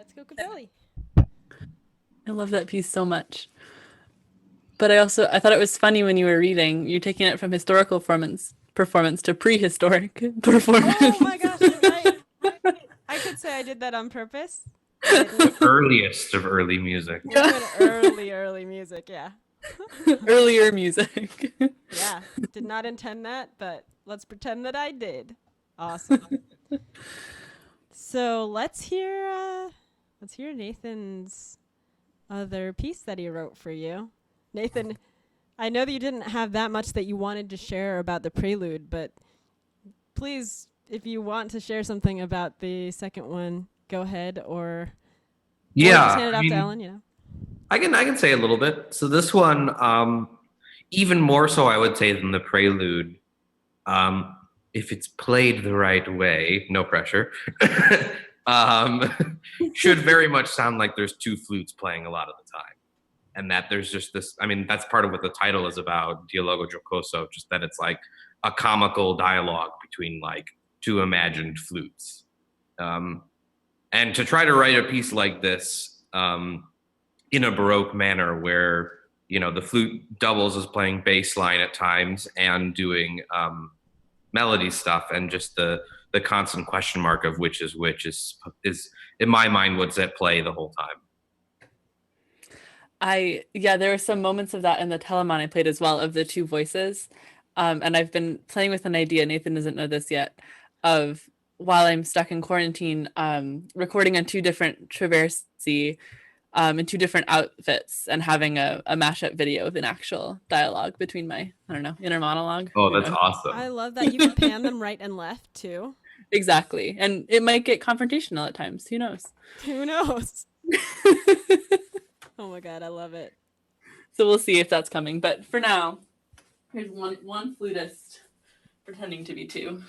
S1: That's Kokopelli.
S3: I love that piece so much. But I thought it was funny when you were reading, you're taking it from historical performance to prehistoric performance.
S1: Oh my gosh, you're right. I could say I did that on purpose.
S2: The earliest of early music.
S1: We're doing early music, yeah.
S3: Earlier music.
S1: Yeah, did not intend that, but let's pretend that I did. Awesome. So let's hear Nathan's other piece that he wrote for you. Nathan, I know that you didn't have that much that you wanted to share about the Prelude, but please, if you want to share something about the second one, go ahead, or just hand it off to Ellen. You know,
S2: I can say a little bit. So this one, even more so, I would say, than the Prelude, if it's played the right way, no pressure, should very much sound like there's two flutes playing a lot of the time. And that there's just this, I mean, that's part of what the title is about, Dialogo Giocoso, just that it's like a comical dialogue between like two imagined flutes. And to try to write a piece like this in a Baroque manner where, you know, the flute doubles as playing bass line at times and doing melody stuff, and just the constant question mark of which is which is in my mind what's at play the whole time.
S3: There were some moments of that in the Telemann I played as well, of the two voices. And I've been playing with an idea, Nathan doesn't know this yet, of while I'm stuck in quarantine, recording on two different traversi in two different outfits and having a mashup video of an actual dialogue between my, inner monologue.
S2: Oh, that's awesome.
S1: I love that. You can pan them right and left too.
S3: Exactly. And it might get confrontational at times. Who knows?
S1: Who knows? Oh my God, I love it.
S3: So we'll see if that's coming. But for now, here's one flutist pretending to be two.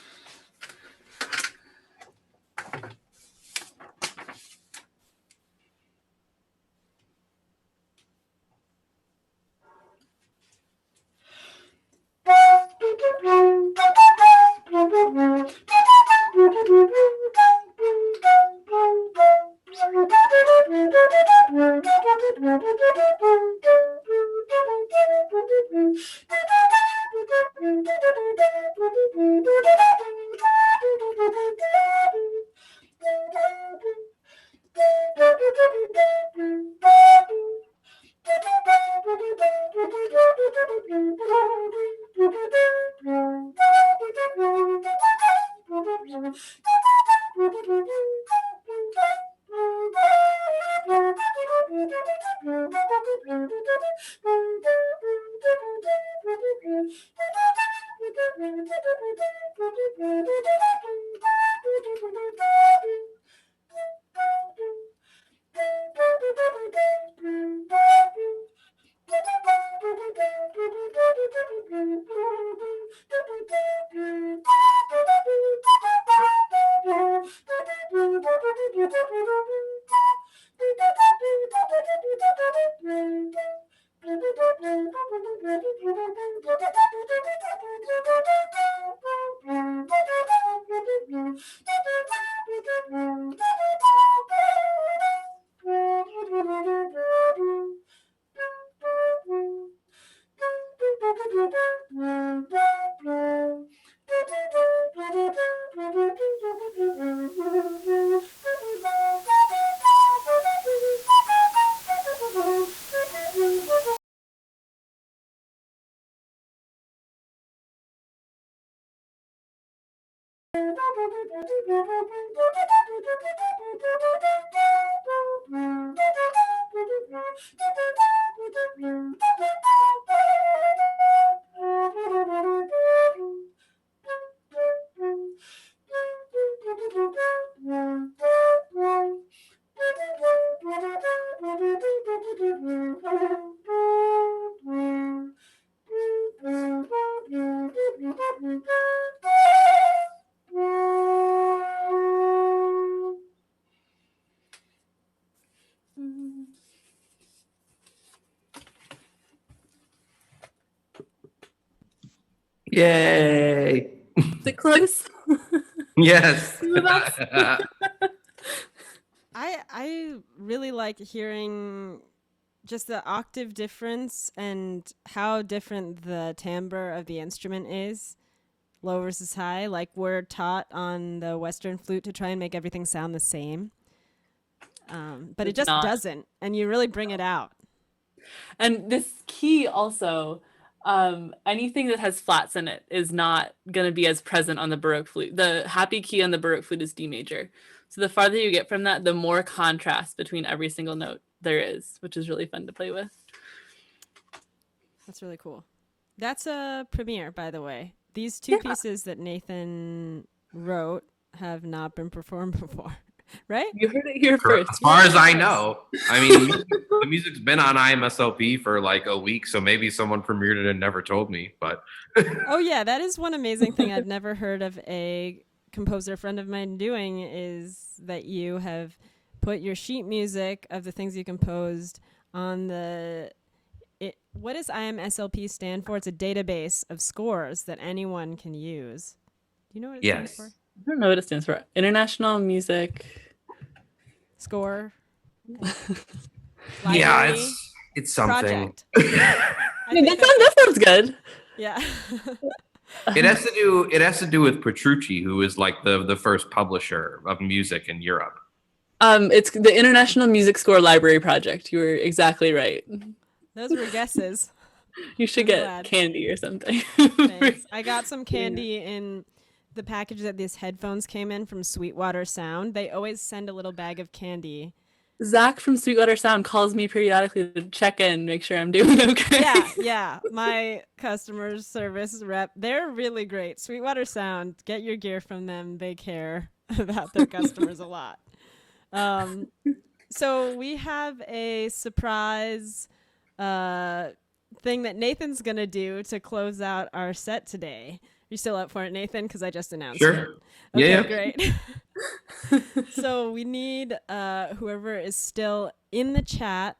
S2: Yay!
S3: Is it close?
S2: Yes.
S1: I really like hearing just the octave difference and how different the timbre of the instrument is, low versus high. Like we're taught on the Western flute to try and make everything sound the same, but it
S3: It's
S1: just
S3: not.
S1: doesn't, and you really bring it out.
S3: And this key also, anything that has flats in it is not going to be as present on the Baroque flute. The happy key on the Baroque flute is D major. So the farther you get from that, the more contrast between every single note there is, which is really fun to play with.
S1: That's really cool. That's a premiere, by the way. These two pieces that Nathan wrote have not been performed before, right?
S3: You heard it here first.
S2: As far as I know. I mean, the music's been on IMSLP for like a week, so maybe someone premiered it and never told me. But
S1: oh yeah, that is one amazing thing I've never heard of a composer friend of mine doing, is that you have put your sheet music of the things you composed on the... what does IMSLP stand for? It's a database of scores that anyone can use. Do you know what it stands for?
S3: I don't know what it stands for. International Music
S1: Score.
S2: yeah, it's something.
S1: Project.
S3: That sounds good.
S1: Yeah.
S2: It has to do with Petrucci, who is like the first publisher of music in Europe.
S3: It's the International Music Score Library Project. You were exactly right.
S1: Those were guesses.
S3: You should get candy or something.
S1: Thanks. I got some candy in the package that these headphones came in from Sweetwater Sound. They always send a little bag of candy.
S3: Zach from Sweetwater Sound calls me periodically to check in, make sure I'm doing okay.
S1: Yeah. My customer service rep, they're really great. Sweetwater Sound, get your gear from them. They care about their customers a lot. So we have a surprise thing that Nathan's going to do to close out our set today. Are you still up for it, Nathan? Because I just announced it.
S2: Sure.
S1: Okay,
S2: Yeah.
S1: Great. So we need whoever is still in the chat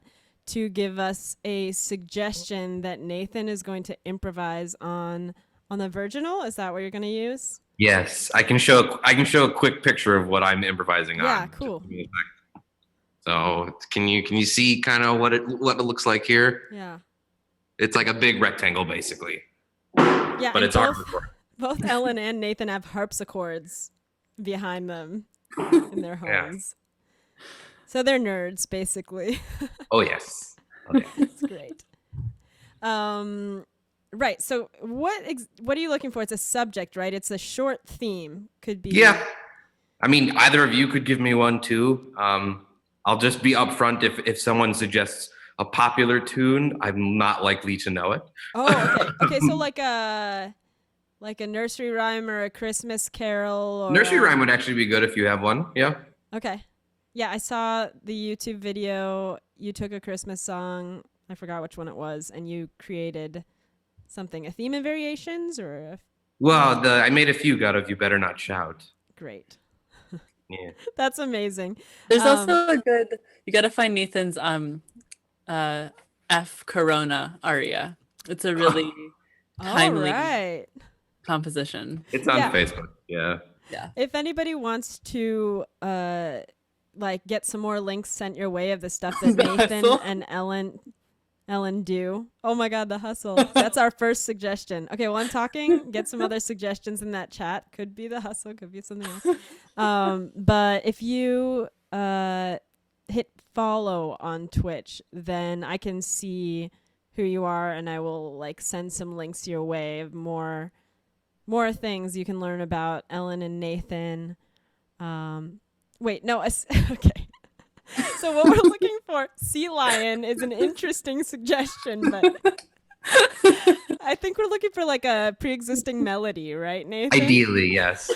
S1: to give us a suggestion that Nathan is going to improvise on the virginal. Is that what you're going to use?
S2: Yes, I can show a quick picture of what I'm improvising on.
S1: Yeah, cool.
S2: So can you see kind of what it looks like here?
S1: Yeah.
S2: It's like a big rectangle, basically.
S1: Yeah,
S2: but it's
S1: both Ellen and Nathan have harpsichords behind them in their homes. Yeah. So they're nerds, basically.
S2: Oh, yes. Okay.
S1: That's great. Right. So what are you looking for? It's a subject, right? It's a short theme. Could be.
S2: Yeah. I mean, either of you could give me one, too. I'll just be upfront if someone suggests a popular tune, I'm not likely to know it.
S1: Oh, okay. Okay, so like a nursery rhyme or a Christmas carol. Or
S2: nursery rhyme would actually be good if you have one. Yeah.
S1: Okay. Yeah, I saw the YouTube video. You took a Christmas song. I forgot which one it was, and you created something, a theme and variations, or.
S2: Well, I made a fugue out of "You Better Not Shout."
S1: Great.
S2: Yeah.
S1: That's amazing.
S3: There's also a good. You got to find Nathan's F Corona aria. It's a really timely composition.
S2: It's on Facebook. Yeah.
S1: If anybody wants to get some more links sent your way of the stuff that Nathan and Ellen do. Oh my God, the hustle. That's our first suggestion. Okay, while I'm talking, get some other suggestions in that chat. Could be the hustle, could be something else. But if you hit follow on Twitch, then I can see who you are, and I will send some links your way of more things you can learn about Ellen and Nathan. Okay. So what we're looking for, sea lion, is an interesting suggestion, but I think we're looking for a pre-existing melody, right, Nathan?
S2: Ideally, yes.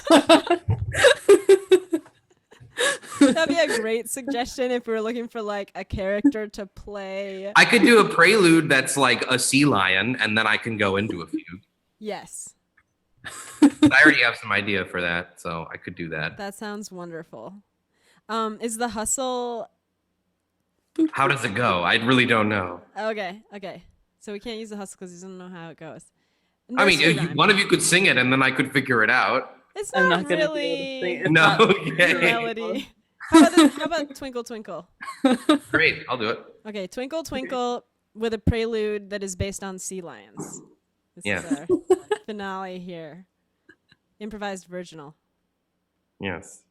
S1: That'd be a great suggestion if we were looking for a character to play.
S2: I could do a prelude that's like a sea lion, and then I can go into a fugue.
S1: Yes.
S2: I already have some idea for that, so I could do that.
S1: That sounds wonderful. Is the hustle...
S2: How does it go? I really don't know.
S1: Okay. So we can't use the hustle because you don't know how it goes.
S2: One of you could sing it, and then I could figure it out.
S1: It's not really
S2: no, okay.
S1: melody. How about Twinkle Twinkle?
S2: Great, I'll do it.
S1: Okay, Twinkle Twinkle with a prelude that is based on sea lions. This
S2: Yeah.
S1: is our finale here. Improvised virginal.
S2: Yes.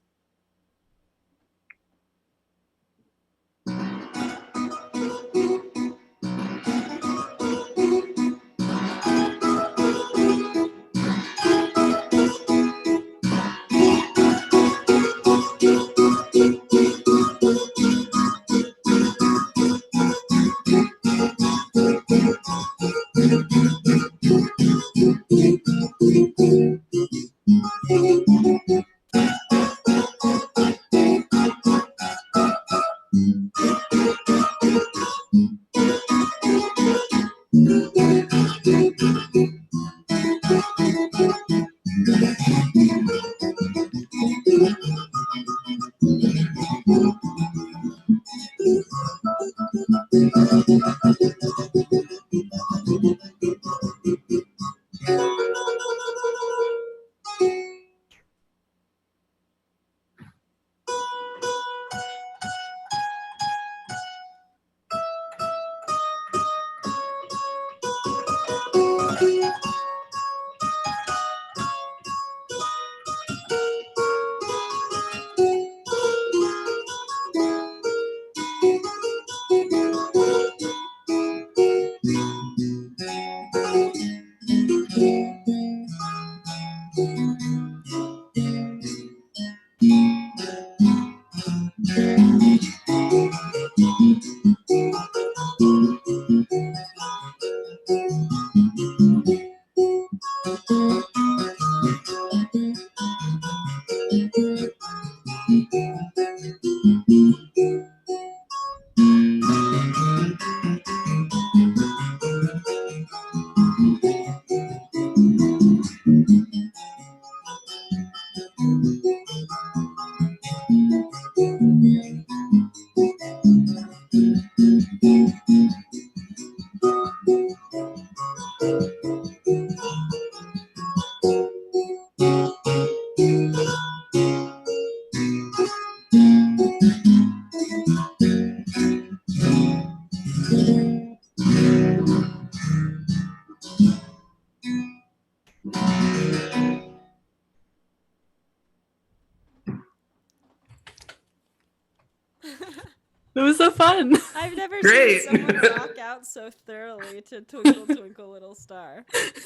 S3: It was so fun.
S1: I've never
S2: Great.
S1: seen someone rock out so thoroughly to Twinkle Twinkle Little Star.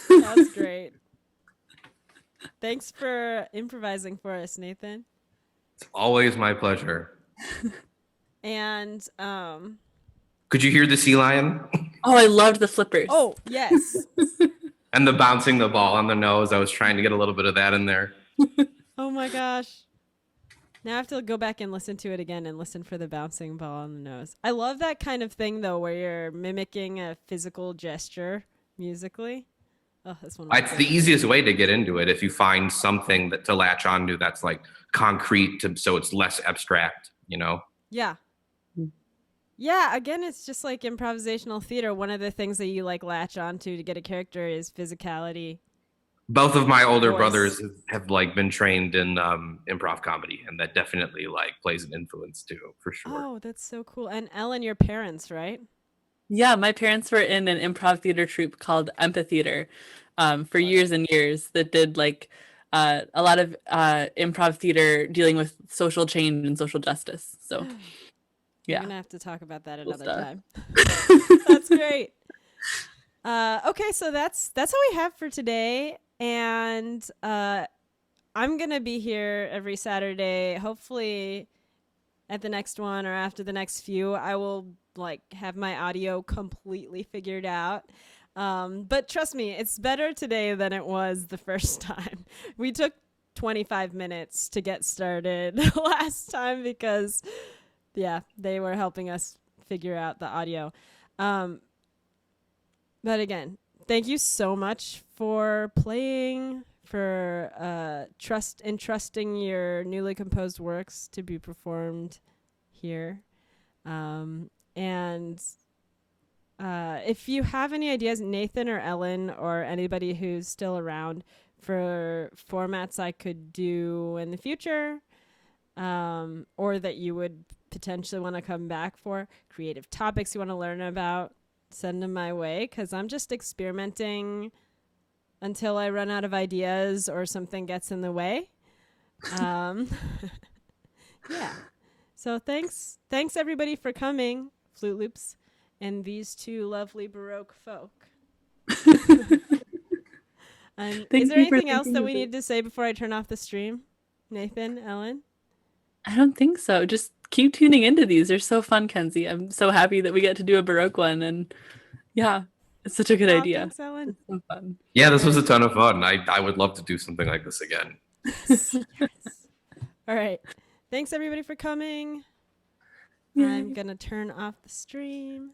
S1: That's great. Thanks for improvising for us, Nathan.
S2: It's always my pleasure.
S1: And
S2: Could you hear the sea lion?
S3: Oh, I loved the flippers.
S1: oh, yes.
S2: And the bouncing the ball on the nose. I was trying to get a little bit of that in there.
S1: Oh my gosh. Now I have to go back and listen to it again and listen for the bouncing ball on the nose. I love that kind of thing though, where you're mimicking a physical gesture musically. Oh, that's one of my
S2: It's the
S1: favorites.
S2: easiest way to get into it if you find something that to latch onto that's like concrete so it's less abstract, you know?
S1: Yeah. Yeah, again, it's just like improvisational theater. One of the things that you like latch onto to get a character is physicality.
S2: Both of my older
S1: Voice.
S2: brothers have like been trained in improv comedy, and that definitely like plays an influence too, for sure.
S1: Oh, that's so cool. And Ellen, your parents, right?
S3: Yeah, my parents were in an improv theater troupe called Empatheater for years and years that did like a lot of improv theater dealing with social change and social justice. So
S1: We're
S3: yeah.
S1: gonna have to talk about that
S3: Cool
S1: another
S3: stuff.
S1: time. That's great. Okay, so that's all we have for today, and I'm gonna be here every Saturday. Hopefully, at the next one or after the next few, I will like have my audio completely figured out. But trust me, it's better today than it was the first time. We took 25 minutes to get started last time because, yeah, they were helping us figure out the audio. But again, thank you so much for playing, for entrusting your newly composed works to be performed here. And if you have any ideas, Nathan or Ellen or anybody who's still around for formats I could do in the future, or that you would potentially want to come back for, creative topics you want to learn about, send them my way, because I'm just experimenting until I run out of ideas or something gets in the way. Yeah. So thanks everybody for coming, Flute Loops, and these two lovely Baroque folk. Is there anything else that we need to say before I turn off the stream? Nathan, Ellen?
S3: I don't think so. Just keep tuning into these. They're so fun, Kenzie. I'm so happy that we get to do a Baroque one. And yeah, it's such a good idea.
S1: Thanks, Ellen.
S3: It's so fun.
S2: Yeah, this was a ton of fun. I would love to do something like this again.
S1: Yes. All right. Thanks, everybody, for coming. I'm going to turn off the stream.